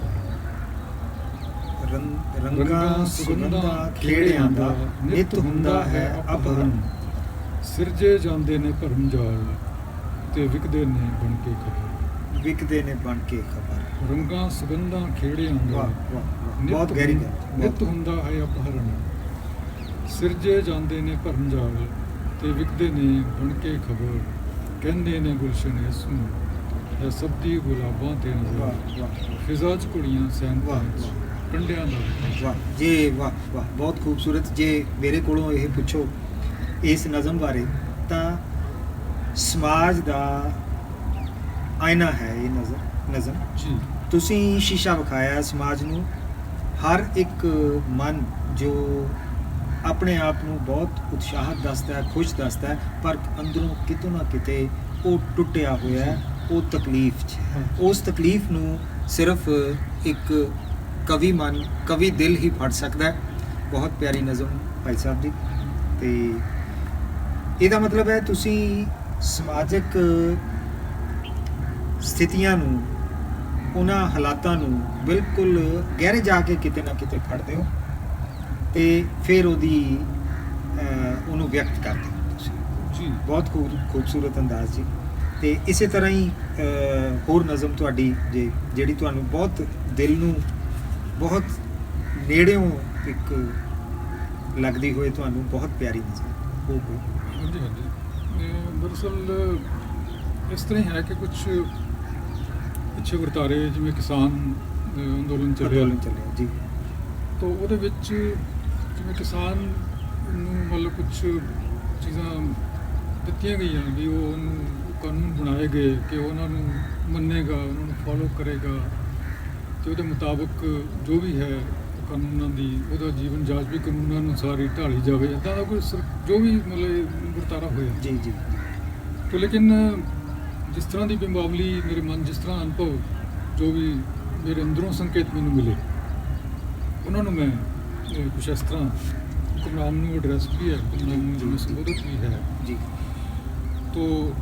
Speaker 2: ਅਪਹਰਨ,
Speaker 1: ਰੰਗਾਂ ਸੁਗੰਧਾਂ ਖੇੜਿਆਂ ਦਾ ਨਿਤ ਹੁੰਦਾ ਹੈ ਅਪਹਰਨ,
Speaker 2: ਸਿਰਜੇ ਜਾਂਦੇ ਨੇ ਭਰਮ ਜਾਲ ਤੇ ਵਿਕਦੇ ਨੇ ਬਣ ਕੇ ਖਬਰ,
Speaker 1: ਵਿਕਦੇ ਨੇ ਬਣ ਕੇ ਖਬਰ।
Speaker 2: ਰੰਗਾਂ ਸੁਗੰਧਾਂ ਖੇੜਿਆਂ ਦਾ
Speaker 1: ਵਾਹ ਵਾਹ ਵਾਹ। ਬਹੁਤ ਗਹਿਰੀ ਗੱਲ।
Speaker 2: ਨਿਤ ਹੁੰਦਾ ਹੈ ਅਪਹਰਨ, ਸਿਰਜੇ ਜਾਂਦੇ ਨੇ ਭਰਮ ਜਾਲ ਤੇ ਵਿਕਦੇ ਨੇ ਬਣ ਕੇ ਖਬਰ, ਕਹਿੰਦੇ ਨੇ ਗੁਲਸ਼ਨ ਇਸ ਨੂੰ ਹੈ ਸਭ ਦੀ ਗੁਲਾਬਾਂ ਤੇ ਨਜ਼ਰ,
Speaker 1: ਵਾਹ ਵਾਹ
Speaker 2: ਫਿਜ਼ਾ 'ਚ ਕੁੜੀਆਂ ਸੈਨਤਾਂ
Speaker 1: ਵਾਹ,
Speaker 2: 'ਚ
Speaker 1: ਵਾਹ।
Speaker 2: ਕੰਡਿਆਂ ਦਾ ਵੀ।
Speaker 1: ਵਾਹ ਜੇ ਵਾਹ ਵਾਹ ਬਹੁਤ ਖੂਬਸੂਰਤ। ਜੇ ਮੇਰੇ ਕੋਲੋਂ ਇਹ ਪੁੱਛੋ ਇਸ ਨਜ਼ਮ ਬਾਰੇ ਤਾਂ ਸਮਾਜ ਦਾ ਆਇਨਾ ਹੈ ਇਹ ਨਜ਼ਮ।
Speaker 2: ਜੀ
Speaker 1: ਤੁਸੀਂ ਸ਼ੀਸ਼ਾ ਵਿਖਾਇਆ ਸਮਾਜ ਨੂੰ। ਹਰ ਇੱਕ ਮਨ ਜੋ ਆਪਣੇ ਆਪ ਨੂੰ ਬਹੁਤ ਉਤਸ਼ਾਹਤ ਦੱਸਦਾ ਹੈ, ਖੁਸ਼ ਦੱਸਦਾ ਹੈ, ਪਰ ਅੰਦਰੋਂ ਕਿਤੋਂ ਨਾ ਕਿਤੇ ਉਹ ਟੁੱਟਿਆ ਹੋਇਆ ਹੈ, ਉਹ ਤਕਲੀਫ 'ਚ ਹੈ। ਉਸ ਤਕਲੀਫ ਨੂੰ ਸਿਰਫ ਇੱਕ ਕਵੀ ਦਿਲ ਹੀ ਫੜ ਸਕਦਾ ਹੈ। ਬਹੁਤ ਪਿਆਰੀ ਨਜ਼ਮ ਭਾਈ ਸਾਹਿਬ ਦੀ। ਤੇ ਇਹਦਾ ਮਤਲਬ ਹੈ ਤੁਸੀਂ ਸਮਾਜਿਕ ਸਥਿਤੀਆਂ ਨੂੰ, ਉਹਨਾਂ ਹਾਲਾਤਾਂ ਨੂੰ ਬਿਲਕੁਲ ਗਹਿਰੇ ਜਾ ਕੇ ਕਿਤੇ ਨਾ ਕਿਤੇ ਫੜਦੇ ਹੋ ਤੇ ਫਿਰ ਉਹਨੂੰ ਵਿਅਕਤ ਕਰਦੇ ਹੋ ਤੁਸੀਂ।
Speaker 2: ਜੀ
Speaker 1: ਬਹੁਤ ਖੂਬਸੂਰਤ ਅੰਦਾਜ਼ ਜੀ। ਤੇ ਇਸੇ ਤਰ੍ਹਾਂ ਹੀ ਹੋਰ ਨਜ਼ਮ ਤੁਹਾਡੀ ਜਿਹੜੀ ਤੁਹਾਨੂੰ ਬਹੁਤ ਦਿਲ ਨੂੰ ਬਹੁਤ ਨੇੜਿਓਂ ਇੱਕ ਲੱਗਦੀ ਹੋਏ, ਤੁਹਾਨੂੰ ਬਹੁਤ ਪਿਆਰੀ ਨਜ਼ਮ ਉਹ ਕੋਈ।
Speaker 2: ਹਾਂਜੀ ਹਾਂਜੀ ਦਰਅਸਲ ਇਸ ਤਰ੍ਹਾਂ ਹੀ ਹੈ ਕਿ ਕੁਝ ਪਿੱਛੇ ਵਰਤਾਰੇ ਜਿਵੇਂ ਕਿਸਾਨ ਅੰਦੋਲਨ ਚੱਲਿਆ
Speaker 1: ਜੀ,
Speaker 2: ਤਾਂ ਉਹਦੇ ਵਿੱਚ ਜਿਵੇਂ ਕਿਸਾਨ ਨੂੰ ਮਤਲਬ ਕੁਝ ਚੀਜ਼ਾਂ ਦਿੱਤੀਆਂ ਗਈਆਂ ਵੀ ਉਹਨੂੰ ਕਾਨੂੰਨ ਬਣਾਏ ਗਏ ਕਿ ਉਹਨਾਂ ਨੂੰ ਮੰਨੇਗਾ, ਉਹਨਾਂ ਨੂੰ ਫੋਲੋ ਕਰੇਗਾ ਤੇ ਉਹਦੇ ਮੁਤਾਬਕ ਜੋ ਵੀ ਹੈ ਕਾਨੂੰਨਾਂ ਦੀ ਉਹਦਾ ਜੀਵਨ ਜਾਂਚ ਵੀ ਕਾਨੂੰਨਾਂ ਅਨੁਸਾਰ ਹੀ ਢਾਲੀ ਜਾਵੇ, ਇੱਦਾਂ ਦਾ ਕੋਈ ਜੋ ਵੀ ਮਤਲਬ ਵਰਤਾਰਾ ਹੋਇਆ
Speaker 1: ਜੀ ਜੀ।
Speaker 2: ਤੇ ਲੇਕਿਨ ਜਿਸ ਤਰ੍ਹਾਂ ਦੀ ਬਿੰਬਾਵਲੀ ਮੇਰੇ ਮਨ, ਜਿਸ ਤਰ੍ਹਾਂ ਅਨੁਭਵ, ਜੋ ਵੀ ਮੇਰੇ ਅੰਦਰੋਂ ਸੰਕੇਤ ਮੈਨੂੰ ਮਿਲੇ, ਉਹਨਾਂ ਨੂੰ ਮੈਂ ਕੁਛ ਇਸ ਤਰ੍ਹਾਂ ਹੁਕਮਰਾਨ ਨੂੰ ਐਡਰੈਸ ਵੀ ਹੈ, ਹੁਕਮਰਾਨ ਨੂੰ ਜਿਵੇਂ ਸੰਬੋਧਿਤ ਵੀ ਹੈ
Speaker 1: ਜੀ।
Speaker 2: ਤੋ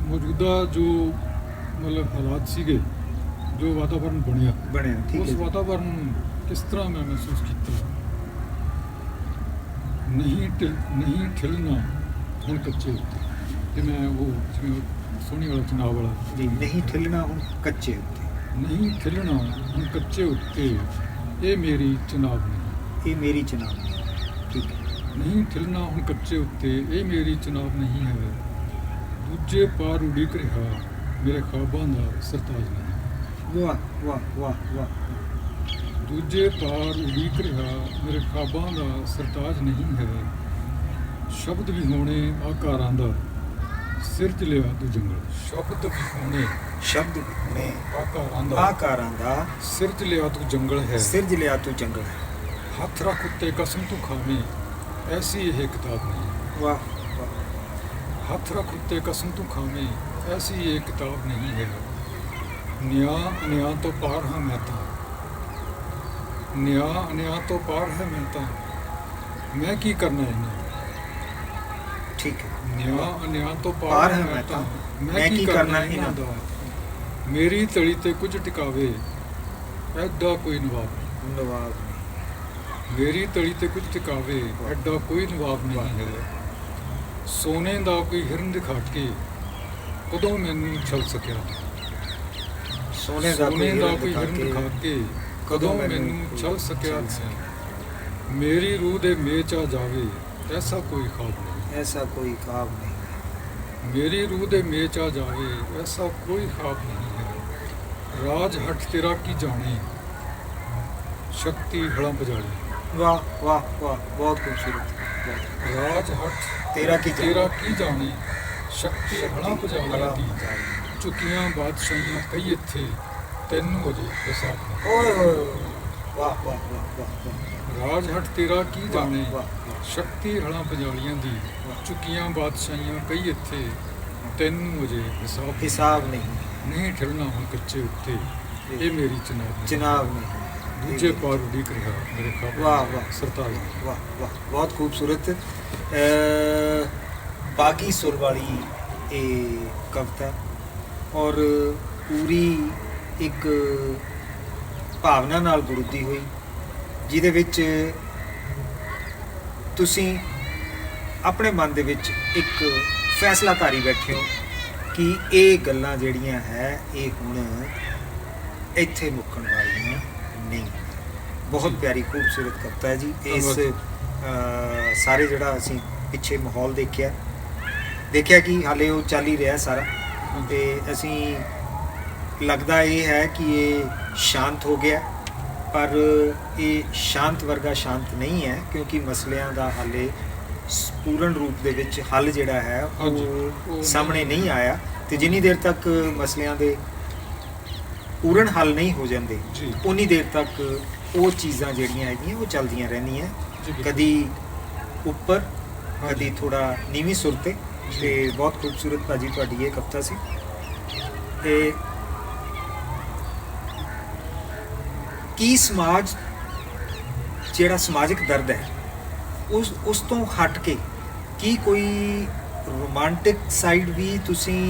Speaker 2: ਮੌਜੂਦਾ ਜੋ ਮਤਲਬ ਹਾਲਾਤ ਸੀਗੇ, ਜੋ ਵਾਤਾਵਰਨ ਬਣਿਆ,
Speaker 1: ਠੀਕ
Speaker 2: ਉਸ
Speaker 1: ਹੈ।
Speaker 2: ਵਾਤਾਵਰਨ ਨੂੰ ਕਿਸ ਤਰ੍ਹਾਂ ਮੈਂ ਮਹਿਸੂਸ ਕੀਤਾ। ਨਹੀਂ ਠਿਲਣਾ ਹੁਣ ਕੱਚੇ ਉੱਤੇ, ਤੇ ਮੈਂ ਉਹ ਜਿਵੇਂ ਸੋਹਣੀ ਵਾਲਾ ਚਨਾਬ ਵਾਲਾ
Speaker 1: ਜੀ, ਨਹੀਂ ਠਿਲਣਾ ਹੁਣ ਕੱਚੇ ਉੱਤੇ,
Speaker 2: ਨਹੀਂ ਠਿਲਣਾ ਹੁਣ ਕੱਚੇ ਉੱਤੇ, ਇਹ ਮੇਰੀ ਚਨਾਬ ਨਹੀਂ,
Speaker 1: ਇਹ ਮੇਰੀ ਚਨਾਬ ਨਹੀਂ। ਠੀਕ ਹੈ।
Speaker 2: ਨਹੀਂ ਠਿਲਣਾ ਹੁਣ ਕੱਚੇ ਉੱਤੇ, ਇਹ ਮੇਰੀ ਚਨਾਬ ਨਹੀਂ ਹੈ, ਦੂਜੇ ਪਾਰ ਉਡੀਕ ਰਿਹਾ ਮੇਰੇ ਖ਼ਵਾਬਾਂ ਦਾ ਸਰਤਾਜ ਨਹੀਂ।
Speaker 1: ਵਾਹ ਵਾਹ ਵਾਹ ਵਾਹ।
Speaker 2: ਦੂਜੇ ਪਾਰ ਉਡੀਕ ਰਿਹਾ ਮੇਰੇ ਖ਼ਵਾਬਾਂ ਦਾ ਸਰਤਾਜ ਨਹੀਂ ਹੈ, ਸ਼ਬਦ ਵੀ ਹੋਣੇ ਆਕਾਰਾਂ ਦਾ ਸਿਰਜ ਲਿਆ ਤੂੰ ਜੰਗਲ ਸ਼ਬਦ ਵਿਖਾਉਣੇ
Speaker 1: ਸ਼ਬਦ ਨੇ
Speaker 2: ਆਕਾਰਾਂ ਦਾ
Speaker 1: ਆਕਾਰਾਂ ਦਾ
Speaker 2: ਸਿਰਜ ਲਿਆ ਤੂੰ ਜੰਗਲ ਹੈ
Speaker 1: ਸਿਰਜ ਲਿਆ ਤੂੰ ਜੰਗਲ।
Speaker 2: ਹੱਥ ਰੱਖ ਉੱਤੇ ਕਸਮ ਤੂੰ ਖਾਵੇਂ ਐਸੀ ਇਹ ਕਿਤਾਬ ਨਹੀਂ।
Speaker 1: ਵਾਹ ਵਾਹ।
Speaker 2: ਹੱਥ ਰੱਖ ਉੱਤੇ ਕਸਮ ਤੂੰ ਖਾਵੇਂ ਐਸੀ ਇਹ ਕਿਤਾਬ ਨਹੀਂ ਹੈ। ਨਿਆਂ ਤੋਂ ਪਾਰ ਹਾਂ ਮੈਂ ਤਾਂ ਨਿਆਂ ਤੋਂ ਪਾਰ ਹੈ ਮੈਂ ਤਾਂ ਮੈਂ ਕੀ ਕਰਨਾ ਇਹਨਾਂ।
Speaker 1: ਠੀਕ ਹੈ।
Speaker 2: ਨਿਆਂ ਤੋਂ ਪਾਰ ਹੈ ਮੈਂ ਤਾਂ ਮੈਂ ਕੀ ਕਰਨਾ ਇਹਨਾਂ ਦਾ। ਮੇਰੀ ਤਲੀ ਤੇ ਕੁਝ ਟਿਕਾਵੇ ਐਡਾ ਕੋਈ ਨਵਾਬ ਨਹੀਂ।
Speaker 1: ਨਵਾਬ
Speaker 2: ਮੇਰੀ ਤਲੀ ਤੇ ਕੁਝ ਟਿਕਾਵੇ ਐਡਾ ਕੋਈ ਨਵਾਬ ਨਹੀਂ ਹੈ। ਸੋਨੇ ਦਾ ਕੋਈ ਹਿਰਨ ਦਿਖਾ ਕੇ ਕਦੋਂ ਮੈਨੂੰ ਛਲ ਸਕਿਆ।
Speaker 1: ਸੋਨੇ ਦਾ
Speaker 2: ਕੋਈ ਹਿਰਨ ਦਿਖਾ
Speaker 1: ਦਿਖਾ
Speaker 2: ਕੇ ਕਦੋਂ ਮੈਨੂੰ ਛਲ ਸਕਿਆ। ਮੇਰੀ ਰੂਹ ਦੇ ਮੇਚ ਆ ਜਾਵੇ ਐਸਾ ਕੋਈ ਖਾਬ ਨਹੀਂ।
Speaker 1: ਐਸਾ ਕੋਈ ਖਾਬ ਨਹੀਂ।
Speaker 2: ਮੇਰੀ ਰੂਹ ਦੇ ਮੇਚ ਆ ਜਾਵੇ ਐਸਾ ਕੋਈ ਖਾਬ ਨਹੀਂ ਹੈ। ਰਾਜ ਹੱਠ ਤੇਰਾ ਕੀ ਜਾਣੇ ਸ਼ਕਤੀ ਹਲਾਂ ਪਜਾੜੀ।
Speaker 1: ਵਾਹ ਵਾਹ ਵਾਹ, ਬਹੁਤ ਖੂਬਸੂਰਤ।
Speaker 2: ਰਾਜ ਹੱਠ
Speaker 1: ਤੇਰਾ ਕੀ
Speaker 2: ਜਾਣੇ ਸ਼ਕਤੀ ਹਲਾਂ ਪਜਾੜੀ ਦੀ ਝੁਕੀਆਂ ਬਾਦਸ਼ਾਹੀਆਂ ਕਈ ਇੱਥੇ ਤੈਨੂੰ ਅਜੇ ਹਿਸਾਬ
Speaker 1: ਓਏ ਹੋਏ, ਵਾਹ ਵਾਹ ਵਾਹ ਵਾਹ।
Speaker 2: ਰਾਜ ਹੱਠ ਤੇਰਾ ਕੀ ਜਾਣੇ
Speaker 1: ਵਾਹ, ਵਾਹ।
Speaker 2: ਸ਼ਕਤੀ ਹਲਾਂ ਪੰਜਾਲੀਆਂ ਦੀ ਝੁਕੀਆਂ ਬਾਦਸ਼ਾਹੀਆਂ ਕਈ ਇੱਥੇ ਤੈਨੂੰ ਅਜੇ
Speaker 1: ਹਿਸਾਬ ਨਹੀਂ।
Speaker 2: ਨਹੀਂ ਠਹਿਰਨਾ ਹੁਣ ਕੱਚੇ ਉੱਤੇ ਇਹ ਮੇਰੀ ਚਨਾਬ
Speaker 1: ਜਨਾਬ ਨੇ
Speaker 2: ਦੂਜੇ ਪਾਰ ਉਡੀਕ ਰਿਹਾ ਮੇਰੇ ਖਾਬ।
Speaker 1: ਵਾਹ ਵਾਹ
Speaker 2: ਸਰਤਾਜ।
Speaker 1: ਵਾਹ ਵਾਹ, ਬਹੁਤ ਖੂਬਸੂਰਤ। ਬਾਗੀ ਸੁਰ ਵਾਲੀ ਇਹ ਕਵਿਤਾ ਔਰ ਪੂਰੀ ਇੱਕ ਭਾਵਨਾ ਨਾਲ ਗੁਰੂਦੀ ਹੋਈ, ਜਿਹਦੇ ਵਿੱਚ ਤੁਸੀਂ ਆਪਣੇ ਮਨ ਦੇ ਵਿੱਚ ਇੱਕ ਫੈਸਲਾ ਧਾਰੀ ਬੈਠੇ ਹੋ ਕਿ ਇਹ ਗੱਲਾਂ ਜਿਹੜੀਆਂ ਹੈ ਇਹ ਹੁਣ ਇੱਥੇ ਮੁੱਕਣ ਵਾਲੀਆਂ ਨਹੀਂ। ਬਹੁਤ ਪਿਆਰੀ ਖੂਬਸੂਰਤ ਕਵਿਤਾ ਹੈ ਜੀ। ਇਸ ਸਾਰੇ ਜਿਹੜਾ ਅਸੀਂ ਪਿੱਛੇ ਮਾਹੌਲ ਦੇਖਿਆ ਕਿ ਹਾਲੇ ਉਹ ਚੱਲ ਹੀ ਰਿਹਾ ਸਾਰਾ, ਤੇ ਅਸੀਂ ਲੱਗਦਾ ਇਹ ਹੈ ਕਿ ਇਹ ਸ਼ਾਂਤ ਹੋ ਗਿਆ, ਪਰ ਇਹ ਸ਼ਾਂਤ ਵਰਗਾ ਸ਼ਾਂਤ ਨਹੀਂ ਹੈ, ਕਿਉਂਕਿ ਮਸਲਿਆਂ ਦਾ ਹਾਲੇ ਪੂਰਨ ਰੂਪ ਦੇ ਵਿੱਚ ਹੱਲ ਜਿਹੜਾ ਹੈ ਉਹ ਸਾਹਮਣੇ ਨਹੀਂ ਆਇਆ। ਤੇ ਜਿੰਨੀ ਦੇਰ ਤੱਕ ਮਸਲਿਆਂ ਦੇ ਪੂਰਨ ਹੱਲ ਨਹੀਂ ਹੋ ਜਾਂਦੇ ਉਨੀ ਦੇਰ ਤੱਕ ਉਹ ਚੀਜ਼ਾਂ ਜਿਹੜੀਆਂ ਹੈਗੀਆਂ ਉਹ ਚੱਲਦੀਆਂ ਰਹਿੰਦੀਆਂ, ਕਦੀ ਉੱਪਰ ਕਦੀ ਥੋੜਾ ਨੀਵੀਂ ਸੁਰ ਤੇ। ਤੇ ਬਹੁਤ ਖੂਬਸੂਰਤ ਭਾਜੀ ਤੁਹਾਡੀ ਇਹ ਕਵਿਤਾ ਸੀ। ਤੇ ਕੀ ਸਮਾਜ ਜਿਹੜਾ ਸਮਾਜਿਕ ਦਰਦ ਹੈ ਉਸ ਤੋਂ ਹਟ ਕੇ ਕੀ ਕੋਈ ਰੋਮਾਂਟਿਕ ਸਾਈਡ ਵੀ ਤੁਸੀਂ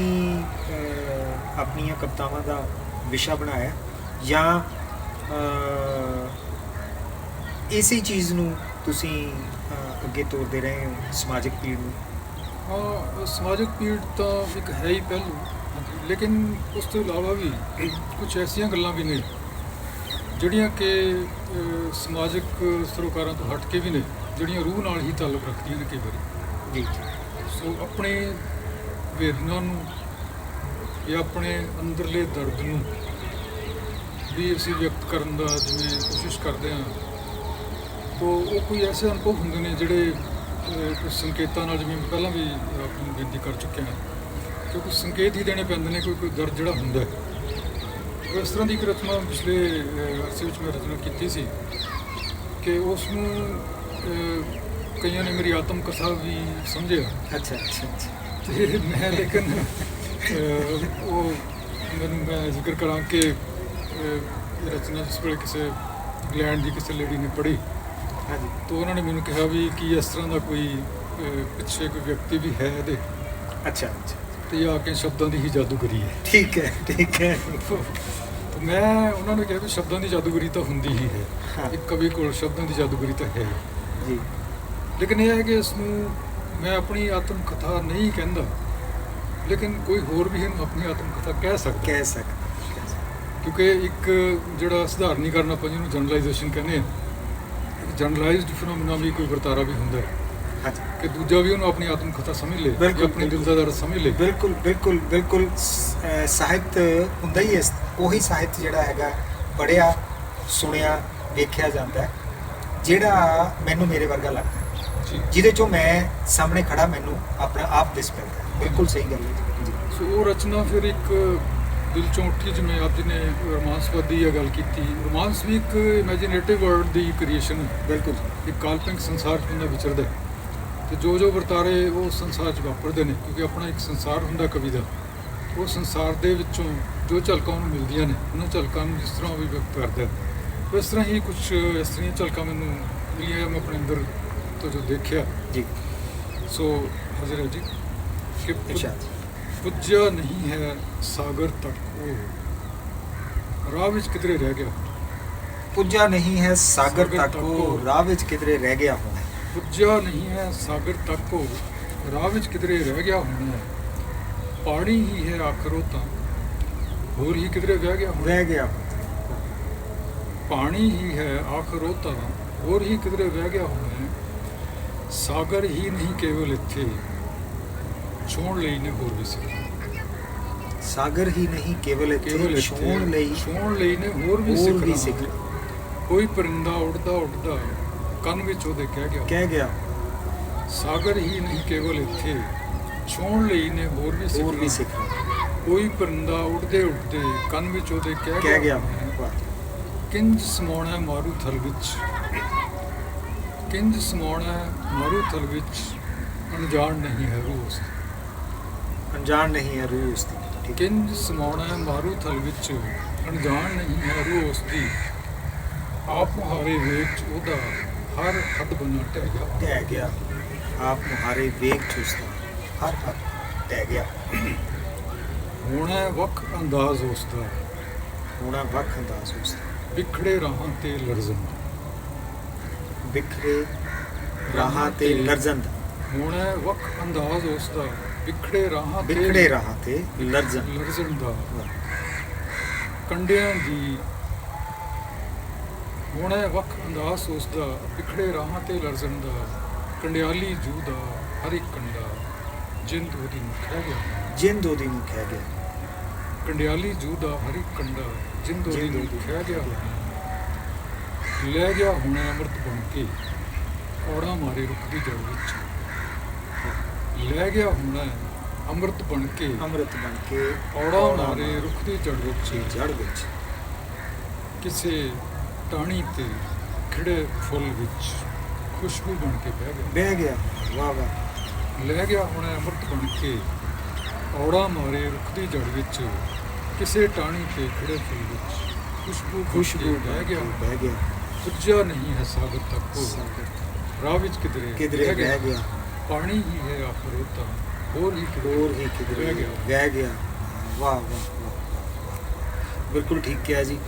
Speaker 1: ਆਪਣੀਆਂ ਕਵਿਤਾਵਾਂ ਦਾ ਵਿਸ਼ਾ ਬਣਾਇਆ, ਜਾਂ ਇਸੇ ਚੀਜ਼ ਨੂੰ ਤੁਸੀਂ ਅੱਗੇ ਤੋਰਦੇ ਰਹੇ ਹੋ ਸਮਾਜਿਕ ਪੀੜ ਨੂੰ?
Speaker 2: ਹਾਂ, ਸਮਾਜਿਕ ਪੀੜ ਤਾਂ ਇੱਕ ਹੈ ਹੀ ਪਹਿਲੂ, ਲੇਕਿਨ ਉਸ ਤੋਂ ਇਲਾਵਾ ਵੀ ਕੁਝ ਐਸੀਆਂ ਗੱਲਾਂ ਵੀ ਨੇ ਜਿਹੜੀਆਂ ਕਿ ਸਮਾਜਿਕ ਸਰੋਕਾਰਾਂ ਤੋਂ ਹਟ ਕੇ ਵੀ ਨੇ, ਜਿਹੜੀਆਂ ਰੂਹ ਨਾਲ ਹੀ ਤਾਲੁਕ ਰੱਖਦੀਆਂ ਨੇ ਕਈ ਵਾਰੀ
Speaker 1: ਜੀ।
Speaker 2: ਸੋ ਆਪਣੇ ਵੇਦਨਾ ਨੂੰ ਜਾਂ ਆਪਣੇ ਅੰਦਰਲੇ ਦਰਦ ਨੂੰ ਵੀ ਅਸੀਂ ਵਿਅਕਤ ਕਰਨ ਦਾ ਜਿਵੇਂ ਕੋਸ਼ਿਸ਼ ਕਰਦੇ ਹਾਂ, ਤਾਂ ਉਹ ਕੋਈ ਐਸੇ ਅਨੁਭਵ ਹੁੰਦੇ ਨੇ ਜਿਹੜੇ ਕੁਝ ਸੰਕੇਤਾਂ ਨਾਲ, ਜਿਵੇਂ ਪਹਿਲਾਂ ਵੀ ਆਪ ਨੂੰ ਬੇਨਤੀ ਕਰ ਚੁੱਕੇ ਹਾਂ ਕਿ ਕੁਝ ਸੰਕੇਤ ਹੀ ਦੇਣੇ ਪੈਂਦੇ ਨੇ। ਕੋਈ ਦਰਦ ਜਿਹੜਾ ਹੁੰਦਾ ਇਸ ਤਰ੍ਹਾਂ ਦੀ ਇੱਕ ਰਚਨਾ ਪਿਛਲੇ ਅਰਸੇ ਵਿੱਚ ਮੈਂ ਰਚਨਾ ਕੀਤੀ ਸੀ ਕਿ ਉਸ ਨੂੰ ਕਈਆਂ ਨੇ ਮੇਰੀ ਆਤਮ ਕਥਾ ਵੀ ਸਮਝਿਆ।
Speaker 1: ਅੱਛਾ ਅੱਛਾ ਅੱਛਾ।
Speaker 2: ਤੇ ਮੈਂ ਲੇਕਿਨ ਉਹ ਮੈਨੂੰ ਮੈਂ ਜ਼ਿਕਰ ਕਰਾਂ ਕਿ ਇਹ ਰਚਨਾ ਜਿਸ ਵੇਲੇ ਕਿਸੇ ਇੰਗਲੈਂਡ ਦੀ ਕਿਸੇ ਲੇਡੀ ਨੇ ਪੜ੍ਹੀ,
Speaker 1: ਹਾਂਜੀ,
Speaker 2: ਤਾਂ ਉਹਨਾਂ ਨੇ ਮੈਨੂੰ ਕਿਹਾ ਵੀ ਕਿ ਇਸ ਤਰ੍ਹਾਂ ਦਾ ਕੋਈ ਪਿੱਛੇ ਕੋਈ ਵਿਅਕਤੀ ਵੀ ਹੈ ਇਹਦੇ,
Speaker 1: ਅੱਛਾ ਅੱਛਾ,
Speaker 2: ਤੇ ਆ ਕੇ ਸ਼ਬਦਾਂ ਦੀ ਹੀ ਜਾਦੂਗਰੀ ਹੈ।
Speaker 1: ਠੀਕ ਹੈ ਠੀਕ ਹੈ।
Speaker 2: ਤਾਂ ਮੈਂ ਉਹਨਾਂ ਨੂੰ ਕਿਹਾ ਵੀ ਸ਼ਬਦਾਂ ਦੀ ਜਾਦੂਗਰੀ ਤਾਂ ਹੁੰਦੀ ਹੀ ਹੈ, ਇੱਕ ਕਵੀ ਕੋਲ ਸ਼ਬਦਾਂ ਦੀ ਜਾਦੂਗਰੀ ਤਾਂ ਹੈ
Speaker 1: ਜੀ,
Speaker 2: ਲੇਕਿਨ ਇਹ ਹੈ ਕਿ ਇਸ ਨੂੰ ਮੈਂ ਆਪਣੀ ਆਤਮ ਕਥਾ ਨਹੀਂ ਕਹਿੰਦਾ, ਲੇਕਿਨ ਕੋਈ ਹੋਰ ਵੀ ਇਹਨੂੰ ਆਪਣੀ ਆਤਮ ਕਥਾ ਕਹਿ ਸਕਦਾ, ਕਿਉਂਕਿ ਇੱਕ ਜਿਹੜਾ ਸਧਾਰਨੀਕਰਨ ਆਪਾਂ ਜਿਹਨੂੰ ਜਨਰਲਾਈਜੇਸ਼ਨ ਕਹਿੰਦੇ ਹਾਂ, ਇੱਕ ਜਨਰਲਾਈਜ਼ਡ ਫਿਨੋਮੀਨਾ ਵੀ ਕੋਈ ਵਰਤਾਰਾ ਵੀ ਹੁੰਦਾ ਹੈ ਕਿ ਦੂਜਾ ਵੀ ਉਹਨੂੰ ਆਪਣੀ ਆਤਮ ਕਥਾ ਸਮਝ ਲੇ, ਆਪਣੀ ਦਿਲ ਦਾ ਦਰਦ ਸਮਝ ਲੇ।
Speaker 1: ਬਿਲਕੁਲ ਬਿਲਕੁਲ ਬਿਲਕੁਲ। ਸਾਹਿਤ ਹੁੰਦਾ ਹੀ ਉਹੀ ਸਾਹਿਤ ਜਿਹੜਾ ਹੈਗਾ ਪੜ੍ਹਿਆ ਸੁਣਿਆ ਵੇਖਿਆ ਜਾਂਦਾ ਹੈ, ਜਿਹੜਾ ਮੈਨੂੰ ਮੇਰੇ ਵਰਗਾ ਲੱਗਦਾ।
Speaker 2: ਜੀ।
Speaker 1: ਜਿਹਦੇ ਚੋਂ ਮੈਂ ਸਾਹਮਣੇ ਖੜਾ ਮੈਨੂੰ ਆਪਣਾ ਆਪ ਦਿਸ ਪੈਂਦਾ। ਬਿਲਕੁਲ ਸਹੀ ਗੱਲ ਹੈ ਜੀ।
Speaker 2: ਸੋ ਉਹ ਰਚਨਾ ਫਿਰ ਇੱਕ ਦਿਲ ਚੋਂ ਉੱਠੀ, ਜਿਵੇਂ ਆਪ ਜੀ ਨੇ ਰੋਮਾਂਸਵਾਦੀ ਇਹ ਗੱਲ ਕੀਤੀ। ਰੋਮਾਂਸ ਵੀ ਇੱਕ ਇਮੈਜੀਨੇਟਿਵ ਵਰਲਡ ਦੀ ਕ੍ਰੀਏਸ਼ਨ ਹੈ,
Speaker 1: ਬਿਲਕੁਲ
Speaker 2: ਇੱਕ ਕਾਲਪਨਿਕ ਸੰਸਾਰ 'ਚ ਬੰਦਾ ਵਿਚਰਦਾ ਹੈ। ਤੇ ਜੋ ਵਰਤਾਰੇ ਉਹ ਸੰਸਾਰ 'ਚ ਵਾਪਰਦੇ ਨੇ, ਕਿਉਂਕਿ ਆਪਣਾ ਇੱਕ ਸੰਸਾਰ ਹੁੰਦਾ ਕਵੀ ਦਾ। ਉਹ ਸੰਸਾਰ ਦੇ ਵਿੱਚੋਂ ਜੋ ਝਲਕਾਂ ਉਹਨੂੰ ਮਿਲਦੀਆਂ ਨੇ, ਉਹਨਾਂ ਝਲਕਾਂ ਨੂੰ ਜਿਸ ਤਰ੍ਹਾਂ ਉਹ ਵੀ ਵਿਅਕਤ ਕਰਦਾ ਹੈ। ਇਸ ਤਰ੍ਹਾਂ ਹੀ ਕੁਝ ਇਸ ਤਰ੍ਹਾਂ ਝਲਕਾਂ ਮੈਨੂੰ ਮਿਲੀਆਂ, ਮੈਂ ਆਪਣੇ ਅੰਦਰ ਤੋਂ ਜੋ ਦੇਖਿਆ।
Speaker 1: ਜੀ।
Speaker 2: ਸੋ ਹਾਜ਼ਰ ਹੈ ਜੀ ਕਿ
Speaker 1: ਇਰਸ਼ਾਦ।
Speaker 2: ਪੁੱਜਿਆ ਨਹੀਂ ਹੈ ਸਾਗਰ ਤੱਕ ਉਹ, ਰਾਹ ਵਿੱਚ ਕਿਧਰੇ ਰਹਿ ਗਿਆ।
Speaker 1: ਪੁੱਜਾ ਨਹੀਂ ਹੈ ਸਾਗਰ
Speaker 2: ਸਾਗਰ
Speaker 1: ਤੱਕ
Speaker 2: ਤੱਕ
Speaker 1: ਉਹ,
Speaker 2: ਉਹ।
Speaker 1: ਰਾਹ ਵਿੱਚ ਕਿਧਰੇ ਰਹਿ ਗਿਆ ਹੋਣਾ।
Speaker 2: ਪੁੱਜਿਆ ਨਹੀਂ ਹੈ ਸਾਗਰ ਤੱਕ ਉਹ, ਰਾਹ ਵਿੱਚ ਕਿਧਰੇ ਰਹਿ ਗਿਆ ਹੋਣਾ। ਪਾਣੀ ਹੀ ਹੈ ਆਖਰੋ ਤਾਂ, ਹੋਰ ਹੀ ਕਿਧਰੇ ਵਹਿ ਗਿਆ ਹੋਣਾ।
Speaker 1: ਰਹਿ ਗਿਆ।
Speaker 2: ਪਾਣੀ ਹੀ ਹੈ ਆਖਰੋ ਤਾਂ, ਹੋਰ ਹੀ ਕਿਧਰੇ ਵਹਿ ਗਿਆ ਹੋਣਾ। ਸਾਗਰ ਹੀ ਨਹੀਂ ਕੇਵਲ ਇੱਥੇ, ਛੋਣ ਲਈ ਨੇ ਹੋਰ ਵੀ ਸੀ।
Speaker 1: ਸਾਗਰ ਹੀ ਨਹੀਂ ਕੇਵਲ ਇੱਥੇ, ਛੋਣ ਲਈ
Speaker 2: ਨੇ ਹੋਰ ਵੀ
Speaker 1: ਸਿੱਖਣਾ।
Speaker 2: ਸਿੱਖਣਾ। ਕੋਈ ਪਰਿੰਦਾ ਉੱਡਦਾ ਉੱਡਦਾ ਕੰਨ ਵਿੱਚ ਉਹਦੇ ਕਹਿ ਗਿਆ। ਸਾਗਰ ਹੀ ਨਹੀਂ ਕੇਵਲ ਇੱਥੇ, ਛੋਣ ਲਈ ਨੇ ਹੋਰ ਵੀ ਸਿੱਖਣਾ। ਕੋਈ ਪਰਿੰਦਾ ਉੱਡਦੇ ਉੱਡਦੇ ਕੰਨ ਵਿੱਚ ਉਹਦੇ ਕਹਿ ਗਿਆ। ਕਿੰਜ ਸਮਾਉਣਾ ਮਾਰੂ ਥਲ ਵਿੱਚ, ਕਿੰਜ ਸਮਾਉਣਾ ਮਾਰੂ ਥਲ ਵਿੱਚ, ਅਣਜਾਣ ਨਹੀਂ ਹੈ ਰੂਹ ਉਸ ਦੀ।
Speaker 1: ਅਣਜਾਣ ਨਹੀਂ ਹੈ ਰੂਹ ਉਸ ਦੀ।
Speaker 2: ਕਿੰਜ ਸਮਾਉਣਾ ਮਾਰੂ ਥਲ ਵਿੱਚ, ਅਣਜਾਣ ਨਹੀਂ ਹੈ ਰੂਹ ਉਸ ਦੀ। ਆਪ ਮੁਹਾਰੇ ਵਿੱਚ ਉਹਦਾ ਹਰ ਹੱਦ ਬਣਾ
Speaker 1: ਟਹਿ ਗਿਆ। ਆਪ ਮੁਹਾਰੇ ਵੇਗ ਚ ਉਸਦਾ ਹਰ ਹੱਦ ਟਹਿ ਗਿਆ।
Speaker 2: ਹੋਣਾ ਵੱਖ ਅੰਦਾਜ਼ ਉਸ ਦਾ,
Speaker 1: ਹੋਣਾ ਵੱਖ ਅੰਦਾਜ਼ ਉਸਦਾ।
Speaker 2: ਬਿਖੜੇ ਰਾਹਾਂ ਤੇ ਲਰਜ਼ਨ,
Speaker 1: ਬਿਖਰੇ ਰਾਹਾਂ ਤੇ ਲਰਜ਼ਨ।
Speaker 2: ਹੋਣਾ ਵੱਖ ਅੰਦਾਜ਼ ਉਸ ਦਾ, ਬਿਖੜੇ ਰਾਹਾਂ
Speaker 1: ਤੇ
Speaker 2: ਲਰਜ਼ਨ ਦਾ। ਕੰਡਿਆਂ ਦੀ ਹੋਣਾ ਵੱਖ ਅੰਦਾਜ਼ ਉਸ ਦਾ, ਬਿਖੜੇ ਰਾਹਾਂ ਤੇ ਲਰਜ਼ਨ ਦਾ। ਕੰਡਿਆਲੀ ਜੂ ਦਾ ਹਰ ਇੱਕ ਕੰਡਾ, ਜਿੰਦ ਉਹਦੀ ਨੂੰ ਖਹਿ ਗਿਆ।
Speaker 1: ਜਿੰਦ ਉਹਦੀ ਨੂੰ ਖਹਿ ਗਿਆ।
Speaker 2: ਕੰਡਿਆਲੀ ਜੂ ਦਾ ਹਰ ਇੱਕ ਕੰਡਾ, ਜਿੰਦ ਉਹਦੀ ਨੂੰ ਖਹਿ ਗਿਆ। ਲੈ ਗਿਆ ਹੁਣ ਅੰਮ੍ਰਿਤ ਬਣ ਕੇ, ਔੜਾ ਮਾਰੇ ਰੁੱਖ ਦੀ ਜੜ ਵਿੱਚ। ਲੈ ਗਿਆ ਹੁਣ ਅੰਮ੍ਰਿਤ ਬਣ ਕੇ, ਔੜਾ ਮਾਰੇ ਰੁੱਖ ਦੀ ਜੜ ਵਿੱਚ। ਕਿਸੇ ਟਾਹਣੀ ਤੇ ਖਿੜੇ ਫੁੱਲ ਵਿੱਚ, ਖੁਸ਼ਬੂ ਬਣ ਕੇ ਬਹਿ ਗਿਆ।
Speaker 1: ਵਾਹ ਵਾਹ।
Speaker 2: ਲੈ ਗਿਆ ਹੁਣ ਅੰਮ੍ਰਿਤ ਬਣ ਕੇ, ਔੜਾ ਮਾਰੇ ਰੁੱਖ ਦੀ ਜੜ ਵਿੱਚ। ਕਿਸੇ ਟਾਹਣੀ ਤੇ ਖਿੜੇ ਫੁੱਲ ਵਿੱਚ, ਖੁਸ਼ਬੂ ਬਹਿ ਗਿਆ। ਪੁੱਜਿਆ ਨਹੀਂ ਹੈ ਸਾਗਰ ਤੱਕ ਉਹ, ਰਾਹ ਵਿੱਚ ਕਿਧਰੇ ਰਹਿ ਗਿਆ। ਪਾਣੀ ਹੀ ਹੈ ਆਖਰੋ ਤਾਂ, ਹੋਰ ਹੀ ਕਿਧਰੇ
Speaker 1: ਰਹਿ ਗਿਆ। ਵਾਹ ਵਾਹ ਵਾਹ। ਬਿਲਕੁਲ ਠੀਕ ਕਿਹਾ ਜੀ।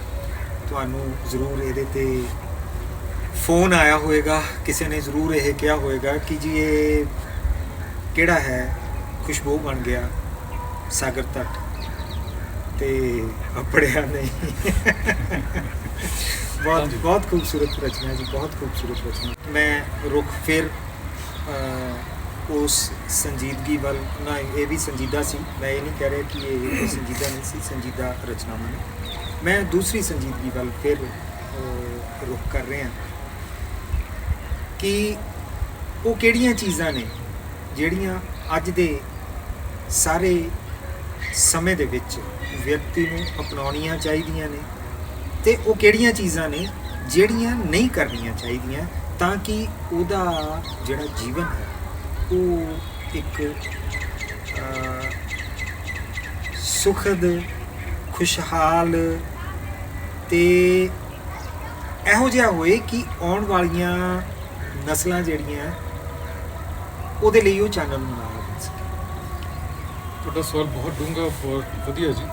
Speaker 1: ਤੁਹਾਨੂੰ ਜ਼ਰੂਰ ਇਹਦੇ ਤੇ ਫੋਨ ਆਇਆ ਹੋਵੇਗਾ, ਕਿਸੇ ਨੇ ਜ਼ਰੂਰ ਇਹ ਕਿਹਾ ਹੋਵੇਗਾ ਕਿ ਜੀ ਇਹ ਕਿਹੜਾ ਹੈ, ਖੁਸ਼ਬੂ ਬਣ ਗਿਆ ਸਾਗਰ ਤੱਟ ਤੇ ਅਪੜਿਆ ਨਹੀਂ। ਬਹੁਤ ਖੂਬਸੂਰਤ ਰਚਨਾ ਜੀ, ਬਹੁਤ ਖੂਬਸੂਰਤ ਰਚਨਾ। ਮੈਂ ਰੁੱਖ ਫਿਰ ਉਸ ਸੰਜੀਦਗੀ ਵੱਲ ਨਾ, ਇਹ ਵੀ ਸੰਜੀਦਾ ਸੀ, ਮੈਂ ਇਹ ਨਹੀਂ ਕਹਿ ਰਿਹਾ ਕਿ ਇਹ ਸੰਜੀਦਾ ਨਹੀਂ ਸੀ, ਸੰਜੀਦਾ ਰਚਨਾਵਾਂ ਨੇ। ਮੈਂ ਦੂਸਰੀ ਸੰਜੀਦਗੀ ਵੱਲ ਫਿਰ ਰੁੱਖ ਕਰ ਰਿਹਾ ਕਿ ਉਹ ਕਿਹੜੀਆਂ ਚੀਜ਼ਾਂ ਨੇ ਜਿਹੜੀਆਂ ਅੱਜ ਦੇ ਸਾਰੇ ਸਮੇਂ ਦੇ ਵਿੱਚ ਵਿਅਕਤੀ ਨੂੰ ਅਪਣਾਉਣੀਆਂ ਚਾਹੀਦੀਆਂ ਨੇ, ਤੇ ਉਹ ਕਿਹੜੀਆਂ ਚੀਜ਼ਾਂ ਨੇ ਜਿਹੜੀਆਂ ਨਹੀਂ ਕਰਨੀਆਂ ਚਾਹੀਦੀਆਂ, ਤਾਂ ਕਿ ਉਹਦਾ ਜਿਹੜਾ ਜੀਵਨ ਹੈ ਉਹ ਇੱਕ ਸੁਖਦ, ਖੁਸ਼ਹਾਲ ਤੇ ਇਹੋ ਜਿਹਾ ਹੋਏ ਕਿ ਆਉਣ ਵਾਲੀਆਂ ਨਸਲਾਂ ਜਿਹੜੀਆਂ ਉਹਦੇ ਲਈ ਉਹ ਚਾਨਣ ਬਣਾ ਸਕੇ।
Speaker 2: ਤੁਹਾਡਾ ਸਵਾਲ ਬਹੁਤ ਡੂੰਘਾ, ਬਹੁਤ ਵਧੀਆ ਜੀ।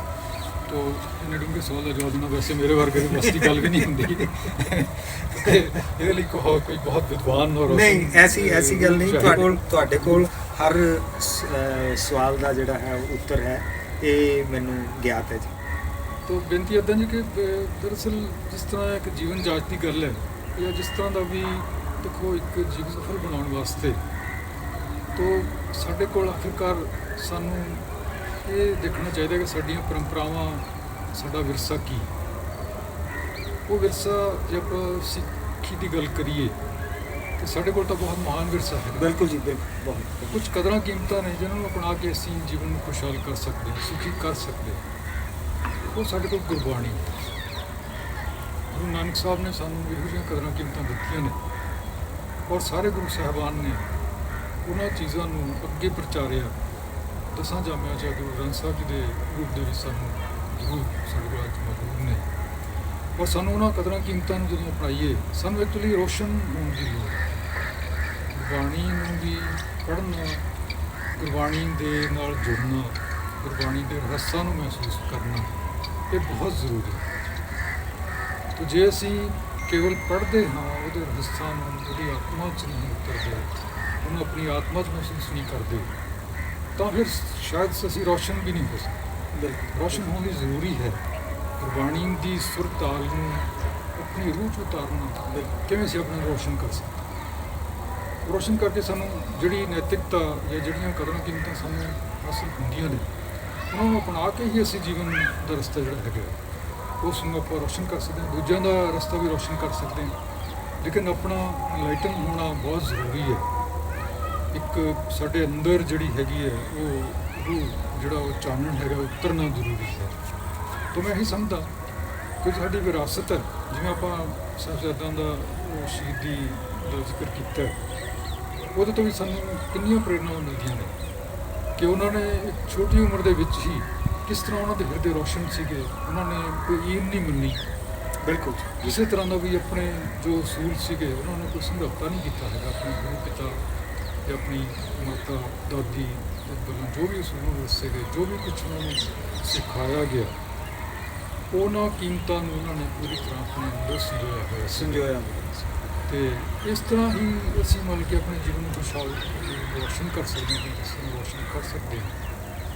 Speaker 2: ਤੋ ਇੰਨੇ ਡੂੰਘੇ ਸਵਾਲ ਦਾ ਜਵਾਬ ਦੇਣਾ ਵੈਸੇ ਮੇਰੇ ਵਰਗੇ ਦੀ ਬਸ ਦੀ ਗੱਲ ਵੀ ਨਹੀਂ ਹੁੰਦੀ। ਇਹਦੇ ਲਈ ਕੋਈ ਬਹੁਤ ਵਿਦਵਾਨ ਔਰ
Speaker 1: ਨਹੀਂ, ਐਸੀ ਗੱਲ ਨਹੀਂ। ਤੁਹਾਡੇ ਕੋਲ ਹਰ ਸਵਾਲ ਦਾ ਜਿਹੜਾ ਹੈ ਉੱਤਰ ਹੈ, ਇਹ ਮੈਨੂੰ ਗਿਆਤ ਹੈ ਜੀ।
Speaker 2: ਤੋ ਬੇਨਤੀ ਇੱਦਾਂ ਜੀ ਕਿ ਦਰਅਸਲ ਜਿਸ ਤਰ੍ਹਾਂ ਇੱਕ ਜੀਵਨ ਜਾਂਚ ਦੀ ਗੱਲ ਹੈ, ਜਾਂ ਜਿਸ ਤਰ੍ਹਾਂ ਦਾ ਵੀ ਦੇਖੋ ਇੱਕ ਜੀਵਨ ਸਫਲ ਬਣਾਉਣ ਵਾਸਤੇ, ਤੋ ਸਾਡੇ ਕੋਲ ਆਖਿਰਕਾਰ ਸਾਨੂੰ ਇਹ ਦੇਖਣਾ ਚਾਹੀਦਾ ਕਿ ਸਾਡੀਆਂ ਪਰੰਪਰਾਵਾਂ, ਸਾਡਾ ਵਿਰਸਾ ਕੀ। ਉਹ ਵਿਰਸਾ ਜੇ ਆਪਾਂ ਸਿੱਖੀ ਦੀ ਗੱਲ ਕਰੀਏ ਤੇ ਸਾਡੇ ਕੋਲ ਤਾਂ ਬਹੁਤ ਮਹਾਨ ਵਿਰਸਾ ਹੈ।
Speaker 1: ਬਿਲਕੁਲ ਜੀ, ਬਿਲਕੁਲ, ਬਹੁਤ
Speaker 2: ਕੁਝ ਕਦਰਾਂ ਕੀਮਤਾਂ ਨੇ ਜਿਨ੍ਹਾਂ ਨੂੰ ਅਪਣਾ ਕੇ ਅਸੀਂ ਜੀਵਨ ਨੂੰ ਖੁਸ਼ਹਾਲ ਕਰ ਸਕਦੇ ਹਾਂ, ਸੁਖੀ ਕਰ ਸਕਦੇ ਹਾਂ। ਉਹ ਸਾਡੇ ਕੋਲ ਗੁਰਬਾਣੀ ਹੈ। ਗੁਰੂ ਨਾਨਕ ਸਾਹਿਬ ਨੇ ਸਾਨੂੰ ਇਹੋ ਜਿਹੀਆਂ ਕਦਰਾਂ ਕੀਮਤਾਂ ਦਿੱਤੀਆਂ ਨੇ, ਔਰ ਸਾਰੇ ਗੁਰੂ ਸਾਹਿਬਾਨ ਨੇ ਉਹਨਾਂ ਚੀਜ਼ਾਂ ਨੂੰ ਅੱਗੇ ਪ੍ਰਚਾਰਿਆ। ਦਸਾਂ ਜਾਮਿਆਂ 'ਚ ਗੁਰੂ ਗ੍ਰੰਥ ਸਾਹਿਬ ਜੀ ਦੇ ਰੂਪ ਦੇ ਵਿੱਚ ਸਾਨੂੰ ਜ਼ਰੂਰ ਸਾਡੇ ਕੋਲ ਅੱਜ ਮੌਜੂਦ ਨੇ। ਔਰ ਸਾਨੂੰ ਉਹਨਾਂ ਕਦਰਾਂ ਕੀਮਤਾਂ ਨੂੰ ਜਦੋਂ ਅਪਣਾਈਏ, ਸਾਨੂੰ ਐਕਚੁਅਲੀ ਰੋਸ਼ਨ ਹੋਣ ਦੀ ਲੋੜ ਹੈ। ਗੁਰਬਾਣੀ ਨੂੰ ਵੀ ਪੜ੍ਹਨਾ, ਗੁਰਬਾਣੀ ਦੇ ਨਾਲ ਜੁੜਨਾ, ਗੁਰਬਾਣੀ ਦੇ ਰਹੱਸਾਂ ਨੂੰ ਮਹਿਸੂਸ ਕਰਨਾ, ਇਹ ਬਹੁਤ ਜ਼ਰੂਰੀ ਹੈ। ਤੇ ਜੇ ਅਸੀਂ ਕੇਵਲ ਪੜ੍ਹਦੇ ਹਾਂ, ਉਹਦੇ ਰਹੱਸਾਂ ਨੂੰ ਉਹਦੀ ਆਤਮਾ 'ਚ ਨਹੀਂ ਉਤਰਦੇ, ਉਹਨੂੰ ਆਪਣੀ ਆਤਮਾ 'ਚ ਮਹਿਸੂਸ ਨਹੀਂ ਕਰਦੇ, ਤਾਂ ਫਿਰ ਸ਼ਾਇਦ ਅਸੀਂ ਰੋਸ਼ਨ ਵੀ ਨਹੀਂ ਹੋ ਸਕਦੇ। ਰੋਸ਼ਨ ਹੋਣ ਦੀ ਜ਼ਰੂਰੀ ਹੈ। ਗੁਰਬਾਣੀ ਦੀ ਸੁਰ ਤਾਲ ਨੂੰ ਆਪਣੀ ਰੂਹ 'ਚ ਉਤਾਰਨਾ, ਕਿਵੇਂ ਅਸੀਂ ਆਪਣਾ ਰੋਸ਼ਨ ਕਰ ਸਕਦੇ। ਰੋਸ਼ਨ ਕਰਕੇ ਸਾਨੂੰ ਜਿਹੜੀ ਨੈਤਿਕਤਾ ਜਾਂ ਜਿਹੜੀਆਂ ਕਦਰਾਂ ਕੀਮਤਾਂ ਸਾਨੂੰ ਹਾਸਿਲ ਹੁੰਦੀਆਂ ਨੇ, ਉਹਨਾਂ ਨੂੰ ਅਪਣਾ ਕੇ ਹੀ ਅਸੀਂ ਜੀਵਨ ਦਾ ਰਸਤਾ ਜਿਹੜਾ ਹੈਗਾ ਉਸ ਨੂੰ ਆਪਾਂ ਰੋਸ਼ਨ ਕਰ ਸਕਦੇ ਹਾਂ। ਦੂਜਿਆਂ ਦਾ ਰਸਤਾ ਵੀ ਰੋਸ਼ਨ ਕਰ ਸਕਦੇ ਹਾਂ। ਲੇਕਿਨ ਆਪਣਾ ਇਨਲਾਈਟਨ ਹੋਣਾ ਬਹੁਤ ਜ਼ਰੂਰੀ ਹੈ। ਇੱਕ ਸਾਡੇ ਅੰਦਰ ਜਿਹੜੀ ਹੈਗੀ ਹੈ ਉਹ ਜਿਹੜਾ ਉਹ ਚਾਨਣ ਹੈਗਾ ਉਤਰਨਾ ਜ਼ਰੂਰੀ ਹੈ। ਤਾਂ ਮੈਂ ਇਹੀ ਸਮਝਦਾ ਕਿ ਸਾਡੀ ਵਿਰਾਸਤ ਹੈ। ਜਿਵੇਂ ਆਪਾਂ ਸਾਹਿਬਜ਼ਾਦਿਆਂ ਦਾ ਉਹ ਸ਼ਹੀਦੀ ਦਾ ਜ਼ਿਕਰ ਕੀਤਾ, ਉਹਦੇ ਤੋਂ ਵੀ ਸਾਨੂੰ ਕਿੰਨੀਆਂ ਪ੍ਰੇਰਨਾਵਾਂ ਮਿਲਦੀਆਂ ਨੇ ਕਿ ਉਹਨਾਂ ਨੇ ਇੱਕ ਛੋਟੀ ਉਮਰ ਦੇ ਵਿੱਚ ਹੀ ਕਿਸ ਤਰ੍ਹਾਂ ਉਹਨਾਂ ਦੇ ਹਿਰਦੇ ਰੋਸ਼ਨ ਸੀਗੇ। ਉਹਨਾਂ ਨੇ ਕੋਈ ਈਨ ਨਹੀਂ ਮੰਨੀ। ਬਿਲਕੁਲ ਕਿਸੇ ਤਰ੍ਹਾਂ ਦਾ ਵੀ ਆਪਣੇ ਜੋ ਅਸੂਲ ਸੀਗੇ ਉਹਨਾਂ ਨੇ ਕੋਈ ਸਮਝੌਤਾ ਨਹੀਂ ਕੀਤਾ ਹੈਗਾ। ਆਪਣੇ ਗੁਰੂ ਪਿਤਾ ਜਾਂ ਆਪਣੀ ਮਾਤਾ ਦਾਦੀ ਦੇ ਵੱਲੋਂ ਜੋ ਵੀ ਅਸੂਲ ਦੱਸੇ ਗਏ, ਜੋ ਵੀ ਕੁਛ ਉਹਨਾਂ ਨੂੰ ਸਿਖਾਇਆ ਗਿਆ, ਉਹਨਾਂ ਕੀਮਤਾਂ ਨੂੰ ਉਹਨਾਂ ਨੇ ਪੂਰੀ ਤਰ੍ਹਾਂ ਆਪਣੇ ਅੰਦਰ ਸੰਜੋਇਆ ਹੋਇਆ। ਅਤੇ ਇਸ ਤਰ੍ਹਾਂ ਹੀ ਅਸੀਂ ਮੰਨ ਕੇ ਆਪਣੇ ਜੀਵਨ ਨੂੰ ਖੁਸ਼ਹਾਲ ਰੋਸ਼ਨ ਕਰ ਸਕਦੇ ਹਾਂ, ਜਿਸ ਨੂੰ ਰੋਸ਼ਨ ਕਰ ਸਕਦੇ ਹਾਂ।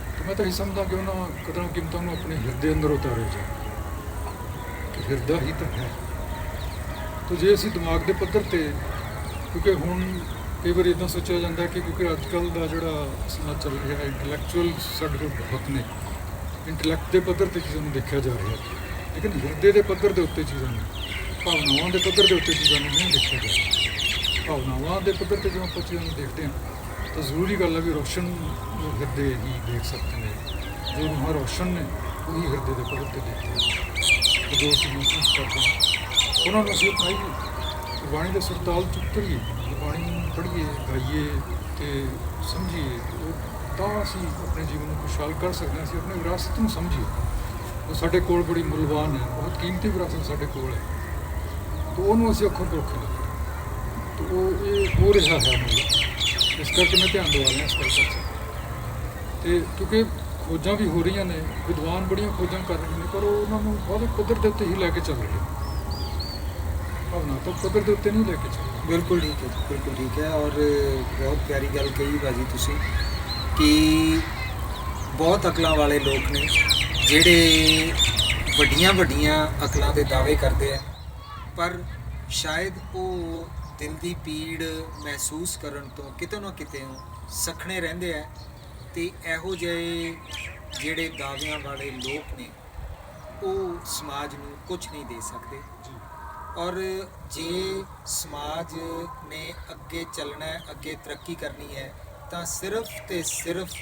Speaker 2: ਅਤੇ ਮੈਂ ਤਾਂ ਇਹ ਸਮਝਦਾ ਕਿ ਉਹਨਾਂ ਕਦਰਾਂ ਕੀਮਤਾਂ ਨੂੰ ਆਪਣੇ ਹਿਰਦੇ ਅੰਦਰ ਉਤਾਰਿਆ ਜਾਏ ਕਿ ਹਿਰਦਾ ਹੀ ਤਾਂ ਹੈ। ਤਾਂ ਜੇ ਅਸੀਂ ਦਿਮਾਗ ਦੇ ਪੱਧਰ 'ਤੇ, ਕਿਉਂਕਿ ਹੁਣ ਕਈ ਵਾਰ ਇੱਦਾਂ ਸੋਚਿਆ ਜਾਂਦਾ ਕਿ ਕਿਉਂਕਿ ਅੱਜ ਕੱਲ੍ਹ ਦਾ ਜਿਹੜਾ ਸਮਾਂ ਚੱਲ ਰਿਹਾ ਹੈ, ਇੰਟਲੈਕਚੁਅਲ ਸਾਡੇ ਕੋਲ ਬਹੁਤ ਨੇ, ਇੰਟਲੈਕਟ ਦੇ ਪੱਧਰ 'ਤੇ ਚੀਜ਼ਾਂ ਨੂੰ ਦੇਖਿਆ ਜਾ ਰਿਹਾ, ਲੇਕਿਨ ਹਿਰਦੇ ਦੇ ਪੱਧਰ ਦੇ ਉੱਤੇ ਚੀਜ਼ਾਂ ਨੂੰ, ਭਾਵਨਾਵਾਂ ਦੇ ਪੱਧਰ ਦੇ ਉੱਤੇ ਚੀਜ਼ਾਂ ਨੂੰ ਨਹੀਂ ਦੇਖਿਆ ਜਾਂਦਾ। ਭਾਵਨਾਵਾਂ ਦੇ ਪੱਧਰ ਤੇ ਜਦੋਂ ਆਪਾਂ ਚੀਜ਼ਾਂ ਨੂੰ ਦੇਖਦੇ ਹਾਂ ਤਾਂ ਜ਼ਰੂਰੀ ਗੱਲ ਹੈ ਵੀ ਰੋਸ਼ਨ ਹਿਰਦੇ ਹੀ ਦੇਖ ਸਕਦੇ ਨੇ। ਜੋ ਰੂਹਾਂ ਰੋਸ਼ਨ ਨੇ ਉਹੀ ਹਿਰਦੇ ਦੇ ਪੱਧਰ 'ਤੇ ਦੇਖਦੇ ਹਨ। ਤੇ ਜੋ ਅਸੀਂ ਮਹਿਸੂਸ ਕਰਦੇ ਹਾਂ ਉਹਨਾਂ ਨੂੰ ਅਸੀਂ ਅਪਣਾਈਏ, ਗੁਰਬਾਣੀ ਦੇ ਸੁਰਤਾਲ 'ਚ ਉਤਰੀਏ, ਗੁਰਬਾਣੀ ਨੂੰ ਪੜ੍ਹੀਏ, ਗਾਈਏ ਅਤੇ ਸਮਝੀਏ। ਤਾਂ ਅਸੀਂ ਆਪਣੇ ਜੀਵਨ ਨੂੰ ਖੁਸ਼ਹਾਲ ਕਰ ਸਕਦੇ ਹਾਂ। ਅਸੀਂ ਆਪਣੀ ਵਿਰਾਸਤ ਨੂੰ ਸਮਝੀਏ। ਉਹ ਸਾਡੇ ਕੋਲ ਬੜੀ ਮੁੱਲਵਾਨ ਹੈ, ਬਹੁਤ ਕੀਮਤੀ ਵਿਰਾਸਤ ਸਾਡੇ ਕੋਲ ਹੈ। ਤਾਂ ਉਹਨੂੰ ਅਸੀਂ ਅੱਖੋਂ ਪਰੋਖੇ ਨਾ ਕਰੀਏ। ਤਾਂ ਉਹ ਇਹ ਹੋ ਰਿਹਾ ਹੈ ਮਤਲਬ, ਇਸ ਕਰਕੇ ਮੈਂ ਧਿਆਨ ਦਿਵਾ ਰਿਹਾ ਇਸ ਕਰਕੇ। ਅਤੇ ਕਿਉਂਕਿ ਖੋਜਾਂ ਵੀ ਹੋ ਰਹੀਆਂ ਨੇ, ਵਿਦਵਾਨ ਬੜੀਆਂ ਖੋਜਾਂ ਕਰ ਰਹੇ ਨੇ, ਪਰ ਉਹ ਉਹਨਾਂ ਨੂੰ ਬਹੁਤ ਪੱਧਰ ਦੇ ਉੱਤੇ ਹੀ ਲੈ ਕੇ ਚੱਲ ਰਹੇ, ਭਾਵਨਾਤਮਕ ਪੱਧਰ ਦੇ ਉੱਤੇ ਨਹੀਂ ਲੈ ਕੇ ਚੱਲ ਰਹੇ।
Speaker 1: ਬਿਲਕੁਲ ਠੀਕ ਹੈ ਜੀ, ਬਿਲਕੁਲ ਠੀਕ ਹੈ। ਔਰ ਬਹੁਤ ਪਿਆਰੀ ਗੱਲ ਕਹੀ ਭਾਜੀ ਤੁਸੀਂ ਕਿ ਬਹੁਤ ਅਕਲਾਂ ਵਾਲੇ ਲੋਕ ਨੇ ਜਿਹੜੇ ਵੱਡੀਆਂ ਵੱਡੀਆਂ ਅਕਲਾਂ ਦੇ ਦਾਅਵੇ ਕਰਦੇ ਆ, ਪਰ ਸ਼ਾਇਦ ਉਹ ਦਿਲ ਦੀ ਪੀੜ ਮਹਿਸੂਸ ਕਰਨ ਤੋਂ ਕਿਤੇ ਨਾ ਕਿਤੇ ਸਖਣੇ ਰਹਿੰਦੇ ਆ। ਅਤੇ ਇਹੋ ਜਿਹੇ ਜਿਹੜੇ ਦਾਅਵਿਆਂ ਵਾਲੇ ਲੋਕ ਨੇ ਉਹ ਸਮਾਜ ਨੂੰ ਕੁਝ ਨਹੀਂ ਦੇ ਸਕਦੇ। ਔਰ ਜੇ ਸਮਾਜ ਨੇ ਅੱਗੇ ਚੱਲਣਾ ਹੈ, ਅੱਗੇ ਤਰੱਕੀ ਕਰਨੀ ਹੈ, ਤਾਂ ਸਿਰਫ ਅਤੇ ਸਿਰਫ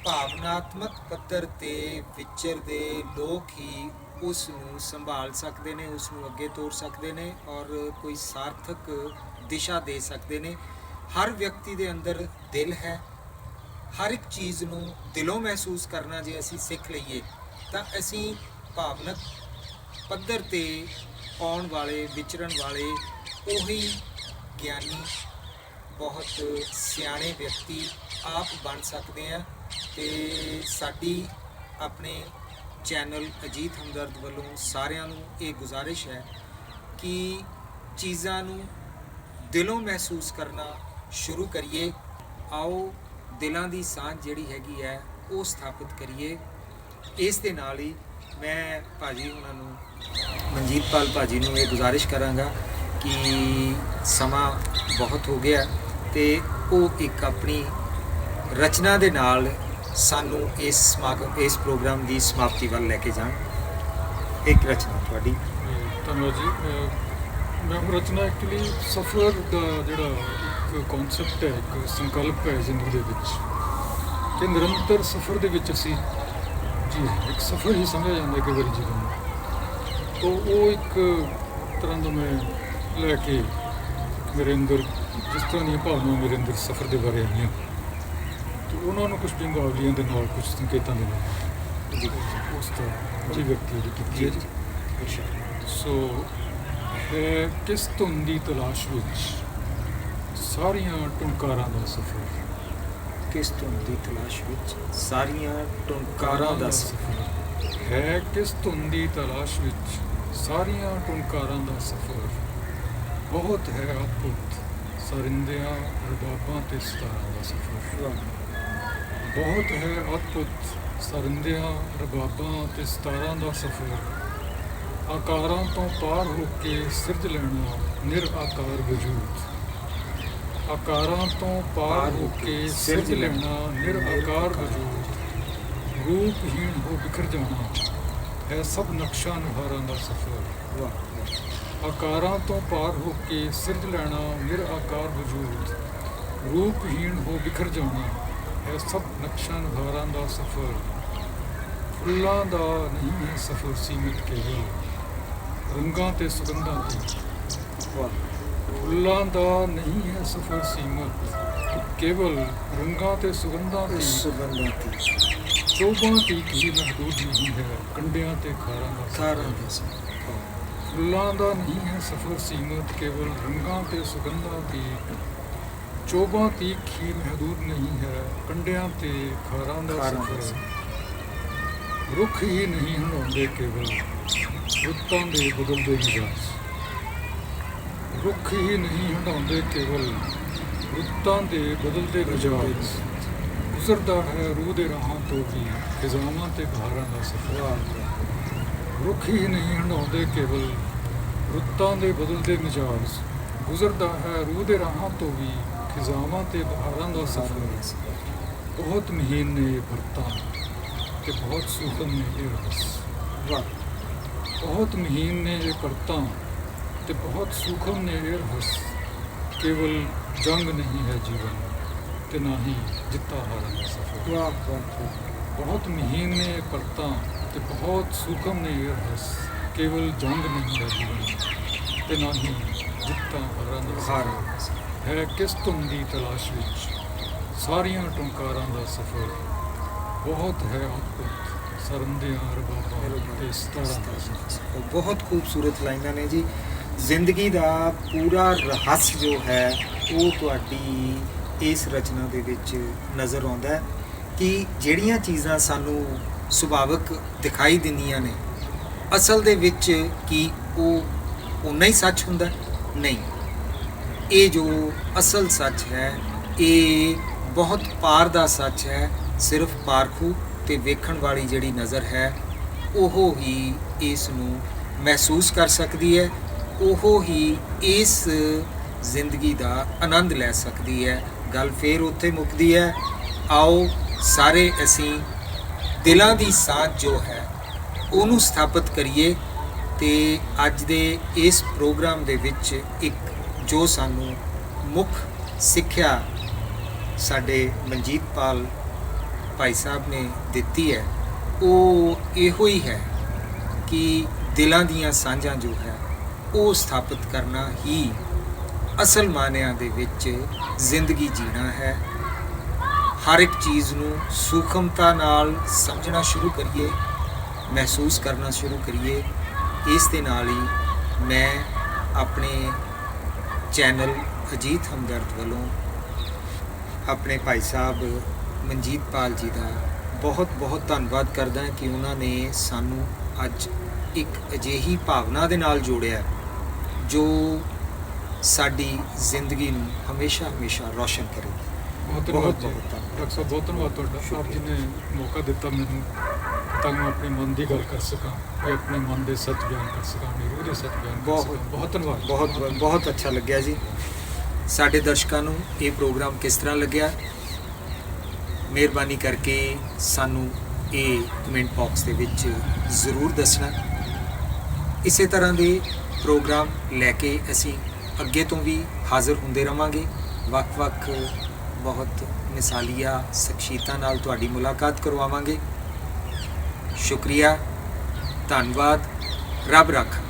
Speaker 1: ਭਾਵਨਾਤਮਕ ਪੱਧਰ 'ਤੇ ਵਿਚਰਦੇ ਲੋਕ ਹੀ ਉਸ ਨੂੰ ਸੰਭਾਲ ਸਕਦੇ ਨੇ, ਉਸ ਨੂੰ ਅੱਗੇ ਤੋਰ ਸਕਦੇ ਨੇ ਔਰ ਕੋਈ ਸਾਰਥਕ ਦਿਸ਼ਾ ਦੇ ਸਕਦੇ ਨੇ। ਹਰ ਵਿਅਕਤੀ ਦੇ ਅੰਦਰ ਦਿਲ ਹੈ। ਹਰ ਇੱਕ ਚੀਜ਼ ਨੂੰ ਦਿਲੋਂ ਮਹਿਸੂਸ ਕਰਨਾ ਜੇ ਅਸੀਂ ਸਿੱਖ ਲਈਏ ਤਾਂ ਅਸੀਂ ਭਾਵਨਕ ਪੱਧਰ 'ਤੇ ਆਉਣ ਵਾਲੇ, ਵਿਚਰਨ ਵਾਲੇ ਉਹੀ ਗਿਆਨੀ, ਬਹੁਤ ਸਿਆਣੇ ਵਿਅਕਤੀ ਆਪ ਬਣ ਸਕਦੇ ਹਾਂ। ਅਤੇ ਸਾਡੀ ਆਪਣੇ ਚੈਨਲ ਅਜੀਤ ਹਮਦਰਦ ਵੱਲੋਂ ਸਾਰਿਆਂ ਨੂੰ ਇਹ ਗੁਜ਼ਾਰਿਸ਼ ਹੈ ਕਿ ਚੀਜ਼ਾਂ ਨੂੰ ਦਿਲੋਂ ਮਹਿਸੂਸ ਕਰਨਾ ਸ਼ੁਰੂ ਕਰੀਏ। ਆਓ ਦਿਲਾਂ ਦੀ ਸਾਂਝ ਜਿਹੜੀ ਹੈਗੀ ਹੈ ਉਹ ਸਥਾਪਿਤ ਕਰੀਏ। ਇਸ ਦੇ ਨਾਲ ਹੀ ਮੈਂ ਭਾਜੀ ਉਹਨਾਂ ਨੂੰ, ਮਨਜੀਤ ਪਾਲ ਭਾਜੀ ਨੂੰ ਇਹ ਗੁਜ਼ਾਰਿਸ਼ ਕਰਾਂਗਾ ਕਿ ਸਮਾਂ ਬਹੁਤ ਹੋ ਗਿਆ ਅਤੇ ਉਹ ਇੱਕ ਆਪਣੀ ਰਚਨਾ ਦੇ ਨਾਲ ਸਾਨੂੰ ਇਸ ਪ੍ਰੋਗਰਾਮ ਦੀ ਸਮਾਪਤੀ ਵੱਲ ਲੈ ਕੇ ਜਾਣ। ਇੱਕ ਰਚਨਾ ਤੁਹਾਡੀ।
Speaker 2: ਧੰਨਵਾਦ ਜੀ। ਮੈਮ ਰਚਨਾ ਐਕਚੁਅਲੀ ਸਫ਼ਰ ਦਾ ਜਿਹੜਾ ਇੱਕ ਕਨਸੈਪਟ ਹੈ, ਇੱਕ ਸੰਕਲਪ ਹੈ ਜ਼ਿੰਦਗੀ ਦੇ ਵਿੱਚ ਕਿ ਨਿਰੰਤਰ ਸਫ਼ਰ ਦੇ ਵਿੱਚ ਅਸੀਂ ਜੀ ਇੱਕ ਸਫ਼ਰ ਹੀ ਸਮਝਿਆ ਜਾਂਦਾ ਕਈ ਵਾਰੀ ਜੀਵਨ ਨੂੰ। ਤਾਂ ਉਹ ਇੱਕ ਤਰ੍ਹਾਂ ਦਾ ਮੈਂ ਲੈ ਕੇ ਮੇਰੇ ਅੰਦਰ ਜਿਸ ਤਰ੍ਹਾਂ ਦੀਆਂ ਭਾਵਨਾਵਾਂ ਮੇਰੇ ਅੰਦਰ ਸਫ਼ਰ ਦੇ ਬਾਰੇ ਆਈਆਂ ਤੇ ਉਹਨਾਂ ਨੂੰ ਕੁਝ ਬਿੰਦਾਵਲੀਆਂ ਦੇ ਨਾਲ, ਕੁਝ ਸੰਕੇਤਾਂ ਦੇ ਨਾਲ
Speaker 1: ਜੀ
Speaker 2: ਉਸ ਤਰ੍ਹਾਂ ਜੀ ਵਿਅਕਤੀ ਦੀ ਕੀਤੀ ਹੈ ਜੀ।
Speaker 1: ਬੇਸ਼ੱਕ।
Speaker 2: ਸੋ ਹੈ ਕਿਸ ਧੁਨ ਦੀ ਤਲਾਸ਼ ਵਿੱਚ ਸਾਰੀਆਂ ਟੁਨਕਾਰਾਂ ਦਾ ਸਫ਼ਰ,
Speaker 1: ਕਿਸ ਧੁਨ ਦੀ ਤਲਾਸ਼ ਵਿੱਚ ਸਾਰੀਆਂ ਟੁਨਕਾਰਾਂ ਦਾ ਸਫ਼ਰ।
Speaker 2: ਹੈ ਕਿਸ ਧੁਨ ਦੀ ਤਲਾਸ਼ ਵਿੱਚ ਸਾਰੀਆਂ ਟੁਨਕਾਰਾਂ ਦਾ ਸਫ਼ਰ, ਬਹੁਤ ਹੈ ਅਦਭੁਤ ਸਰਿੰਦਿਆਂ ਰਬਾਬਾਂ ਤੇ ਸਿਤਾਰਾਂ ਦਾ ਸਫ਼ਰ।
Speaker 1: ਵਾਹ।
Speaker 2: ਬਹੁਤ ਹੈ ਅਦਭੁਤ ਸਰਿੰਦਿਆਂ ਰਬਾਬਾਂ ਤੇ ਸਿਤਾਰਾਂ ਦਾ ਸਫ਼ਰ, ਆਕਾਰਾਂ ਤੋਂ ਪਾਰ ਹੋ ਕੇ ਸਿਰਜ ਲੈਣਾ ਨਿਰਆਕਾਰ ਵਜੂਦ, ਆਕਾਰਾਂ ਤੋਂ ਪਾਰ ਹੋ ਕੇ ਸਿਰਜ ਲੈਣਾ ਨਿਰਆਕਾਰ ਵਜੂਦ, ਰੂਪਹੀਣ ਹੋ ਬਿਖਰ ਜਾਣਾ ਹੈ ਸਭ ਨਕਸ਼ਾ ਨੁਹਾਰਾਂ ਦਾ ਸਫ਼ਰ।
Speaker 1: ਵਾਹ।
Speaker 2: ਆਕਾਰਾਂ ਤੋਂ ਪਾਰ ਹੋ ਕੇ ਸਿਰਜ ਲੈਣਾ ਨਿਰਆਕਾਰ ਵਜੂਦ, ਰੂਪਹੀਣ ਹੋ ਬਿਖਰ ਜਾਣਾ ਹੈ ਸਭ ਨਕਸ਼ਾ ਨੁਹਾਰਾਂ ਦਾ ਸਫ਼ਰ। ਫੁੱਲਾਂ ਦਾ ਨਹੀਂ ਹੈ ਸਫ਼ਰ ਸੀਮਿਤ ਕੇਵਲ ਰੰਗਾਂ ਤੇ ਸੁਗੰਧਾਂ ਦੀ,
Speaker 1: ਵਾਹ।
Speaker 2: ਫੁੱਲਾਂ ਦਾ ਨਹੀਂ ਹੈ ਸਫ਼ਰ ਸੀਮਤ ਕੇਵਲ ਰੰਗਾਂ ਤੇ ਸੁਗੰਧਾਂ ਦੀ,
Speaker 1: ਸੁਗੰਧਾਂ ਦੀ
Speaker 2: ਚੋਭਾਂ ਦੀ ਕੀ ਮਹਦੂਦ ਨਹੀਂ ਹੈ ਕੰਡਿਆਂ ਤੇ ਖਾਰਾਂ ਦਾ
Speaker 1: ਖਾਰਾਂ
Speaker 2: ਸਫ਼ਰ।
Speaker 1: ਦਾ ਸਫ਼ਰ।
Speaker 2: ਫੁੱਲਾਂ ਦਾ ਨਹੀਂ ਹੈ ਸਫ਼ਰ ਸੀਮਤ ਕੇਵਲ ਰੰਗਾਂ ਤੇ ਸੁਗੰਧਾਂ ਦੀ, ਚੋਭਾਂ ਦੀ ਕੀ ਮਹਦੂਦ ਨਹੀਂ ਹੈ ਕੰਡਿਆਂ ਤੇ ਖਾਰਾਂ ਦਾ
Speaker 1: ਖਾਰਾਂ ਦਾ
Speaker 2: ਸਫ਼ਰ। ਰੁੱਖ ਹੀ ਨਹੀਂ ਹੰਢਾਉਂਦੇ ਕੇਵਲ ਰੁੱਤਾਂ ਦੇ ਬਦਲਦੇ ਮਿਜਾਜ਼, ਰੁੱਖ ਹੀ ਨਹੀਂ ਹੰਢਾਉਂਦੇ ਕੇਵਲ ਰੁੱਤਾਂ ਦੇ ਬਦਲਦੇ ਮਿਜਾਜ਼, ਗੁਜ਼ਰਦਾ ਹੈ ਰੂਹ ਦੇ ਰਾਹਾਂ ਤੋਂ ਵੀ ਖਿਜ਼ਾਵਾਂ ਤੇ ਬਹਾਰਾਂ ਦਾ ਸਫ਼ਰ।
Speaker 1: ਵਾਹ।
Speaker 2: ਰੁੱਖ ਹੀ ਨਹੀਂ ਹੰਢਾਉਂਦੇ ਕੇਵਲ ਰੁੱਤਾਂ ਦੇ ਬਦਲਦੇ ਮਿਜਾਜ਼, ਗੁਜ਼ਰਦਾ ਹੈ ਰੂਹ ਦੇ ਰਾਹਾਂ ਤੋਂ ਵੀ ਖਿਜ਼ਾਵਾਂ ਤੇ ਬਹਾਰਾਂ ਦਾ ਸਫ਼ਰ। ਬਹੁਤ ਮਹੀਨ ਨੇ ਇਹ ਬਰਤਾਂ ਤੇ ਬਹੁਤ ਸੂਖਮ ਨੇ ਇਹ ਰਸ,
Speaker 1: ਵਾਹ।
Speaker 2: ਬਹੁਤ ਮਹੀਨ ਨੇ ਇਹ ਕਰਤਾਂ ਤੇ ਬਹੁਤ ਸੂਖਮ ਨੇ ਇਹ ਰਹੱਸ, ਕੇਵਲ ਜੰਗ ਨਹੀਂ ਹੈ ਜੀਵਨ ਤੇ ਨਾ ਹੀ ਜਿੱਤਾ ਹਾਰਨ ਦਾ ਸਫ਼ਰ।
Speaker 1: ਵਾਹ। ਵਾਹ।
Speaker 2: ਬਹੁਤ ਮਹੀਨ ਨੇ ਇਹ ਕਰਤਾਂ ਤੇ ਬਹੁਤ ਸੂਖਮ ਨੇ ਇਹ ਰਹੱਸ, ਕੇਵਲ ਜੰਗ ਨਹੀਂ ਹੈ ਜੀਵਨ ਤੇ ਨਾ ਹੀ ਜਿੱਤਾ ਹਾਰਨ ਦਾ
Speaker 1: ਖਾਰਾਂ
Speaker 2: ਸਫ਼ਰ।
Speaker 1: ਦਾ ਸਫ਼ਰ।
Speaker 2: ਹੈ ਕਿਸ ਧੁਨ ਦੀ ਤਲਾਸ਼ ਵਿੱਚ ਸਾਰੀਆਂ ਟੁਨਕਾਰਾਂ ਦਾ ਸਫ਼ਰ, ਬਹੁਤ ਹੈ ਅਦਭੁਤ ਸਰਿੰਦਿਆਂ ਰਬਾਬਾਂ ਤੇ ਸਿਤਾਰਾਂ ਦਾ ਸਫ਼ਰ।
Speaker 1: ਬਹੁਤ ਖੂਬਸੂਰਤ ਲਾਈਨਾਂ ਨੇ ਜੀ। ਜ਼ਿੰਦਗੀ ਦਾ ਪੂਰਾ ਰਹੱਸ ਜੋ ਹੈ ਉਹ ਤੁਹਾਡੀ ਇਸ ਰਚਨਾ ਦੇ ਵਿੱਚ ਨਜ਼ਰ ਆਉਂਦਾ ਹੈ ਕਿ ਜਿਹੜੀਆਂ ਚੀਜ਼ਾਂ ਸਾਨੂੰ ਸੁਭਾਵਿਕ ਦਿਖਾਈ ਦਿੰਦੀਆਂ ਨੇ, ਅਸਲ ਦੇ ਵਿੱਚ ਕੀ ਉਹ ਉਨਾ ਹੀ ਸੱਚ ਹੁੰਦਾ? ਨਹੀਂ। ਇਹ ਜੋ ਅਸਲ ਸੱਚ ਹੈ ਇਹ ਬਹੁਤ ਪਾਰ ਦਾ ਸੱਚ ਹੈ। ਸਿਰਫ ਪਾਰਖੂ ਤੇ ਵੇਖਣ ਵਾਲੀ ਜਿਹੜੀ ਨਜ਼ਰ ਹੈ ਉਹ ਹੀ ਇਸ ਨੂੰ ਮਹਿਸੂਸ ਕਰ ਸਕਦੀ ਹੈ, ਉਹ ਹੀ ਇਸ ਜ਼ਿੰਦਗੀ ਦਾ ਆਨੰਦ ਲੈ ਸਕਦੀ ਹੈ। ਗੱਲ ਫੇਰ ਉੱਥੇ ਮੁੱਕਦੀ ਹੈ। ਆਓ ਸਾਰੇ ਅਸੀਂ ਦਿਲਾਂ ਦੀ ਸਾਂਝ ਜੋ ਹੈ ਉਹਨੂੰ ਸਥਾਪਿਤ ਕਰੀਏ ਤੇ ਅੱਜ ਦੇ ਇਸ ਪ੍ਰੋਗਰਾਮ ਦੇ ਵਿੱਚ ਇੱਕ ਜੋ ਸਾਨੂੰ ਮੁੱਖ ਸਿੱਖਿਆ ਸਾਡੇ ਮਨਜੀਤ ਪਾਲ ਭਾਈ ਸਾਹਿਬ ਨੇ ਦਿੱਤੀ ਹੈ ਉਹ ਇਹੋ ਹੀ ਹੈ ਕਿ ਦਿਲਾਂ ਦੀਆਂ ਸਾਂਝਾਂ ਜੋ ਹੈ ਉਹ ਸਥਾਪਿਤ ਕਰਨਾ ਹੀ ਅਸਲ ਮਾਨਿਆਂ ਦੇ ਵਿੱਚ ਜ਼ਿੰਦਗੀ ਜੀਣਾ ਹੈ। ਹਰ ਇੱਕ ਚੀਜ਼ ਨੂੰ ਸੂਖਮਤਾ ਨਾਲ ਸਮਝਣਾ ਸ਼ੁਰੂ ਕਰੀਏ, ਮਹਿਸੂਸ ਕਰਨਾ ਸ਼ੁਰੂ ਕਰੀਏ। ਇਸ ਦੇ ਨਾਲ ਹੀ ਮੈਂ ਆਪਣੇ ਚੈਨਲ ਅਜੀਤ ਹਮਦਰਦ ਵੱਲੋਂ ਆਪਣੇ ਭਾਈ ਸਾਹਿਬ ਮਨਜੀਤ ਪਾਲ ਜੀ ਦਾ ਬਹੁਤ ਬਹੁਤ ਧੰਨਵਾਦ ਕਰਦਾ ਹਾਂ ਕਿ ਉਹਨਾਂ ਨੇ ਸਾਨੂੰ ਅੱਜ ਇੱਕ ਅਜਿਹੀ ਭਾਵਨਾ ਦੇ ਨਾਲ ਜੋੜਿਆ ਜੋ ਸਾਡੀ ਜ਼ਿੰਦਗੀ ਨੂੰ ਹਮੇਸ਼ਾ ਹਮੇਸ਼ਾ ਰੌਸ਼ਨ ਕਰੇਗੀ।
Speaker 2: ਬਹੁਤ
Speaker 1: ਬਹੁਤ
Speaker 2: ਧੰਨਵਾਦ
Speaker 1: ਬਹੁਤ ਧੰਨਵਾਦ।
Speaker 2: ਡਾਕਟਰ ਸਾਹਿਬ, ਬਹੁਤ ਧੰਨਵਾਦ ਤੁਹਾਡਾ। ਆਪ ਜੀ ਨੇ ਮੌਕਾ ਦਿੱਤਾ ਮੈਨੂੰ ਤਾਂ ਮੈਂ ਆਪਣੇ ਮਨ ਦੀ ਗੱਲ ਕਰ ਸਕਾਂ, ਮੈਂ ਆਪਣੇ ਮਨ ਦੇ ਸੱਚ ਬਿਆਨ ਕਰ ਸਕਾਂ, ਆਪਣੀ ਰੂਹ ਦੇ ਸੱਚ ਬਿਆਨ ਕਰ
Speaker 1: ਬਹੁਤ-
Speaker 2: ਸਕਾਂ। ਬਹੁਤ ਧੰਨਵਾਦ।
Speaker 1: ਬਹੁਤ ਬਹੁਤ ਅੱਛਾ ਲੱਗਿਆ ਜੀ। ਸਾਡੇ ਦਰਸ਼ਕਾਂ ਨੂੰ ਇਹ ਪ੍ਰੋਗਰਾਮ ਕਿਸ ਤਰ੍ਹਾਂ ਲੱਗਿਆ, ਮਿਹਰਬਾਨੀ ਕਰਕੇ ਸਾਨੂੰ ਇਹ ਕਮੈਂਟ ਬਾਕਸ ਦੇ ਵਿੱਚ ਜ਼ਰੂਰ ਦੱਸਣਾ। ਇਸੇ ਤਰ੍ਹਾਂ ਦੇ ਪ੍ਰੋਗਰਾਮ ਲੈ ਕੇ ਅਸੀਂ ਅੱਗੇ ਤੋਂ ਵੀ ਹਾਜ਼ਰ ਹੁੰਦੇ ਰਵਾਂਗੇ। ਵੱਖ-ਵੱਖ ਬਹੁਤ ਮਿਸਾਲੀਆ ਸ਼ਖਸੀਅਤਾਂ ਨਾਲ ਤੁਹਾਡੀ ਮੁਲਾਕਾਤ ਕਰਵਾਵਾਂਗੇ। ਸ਼ੁਕਰੀਆ, ਧੰਨਵਾਦ, ਰੱਬ ਰਾਖਾ।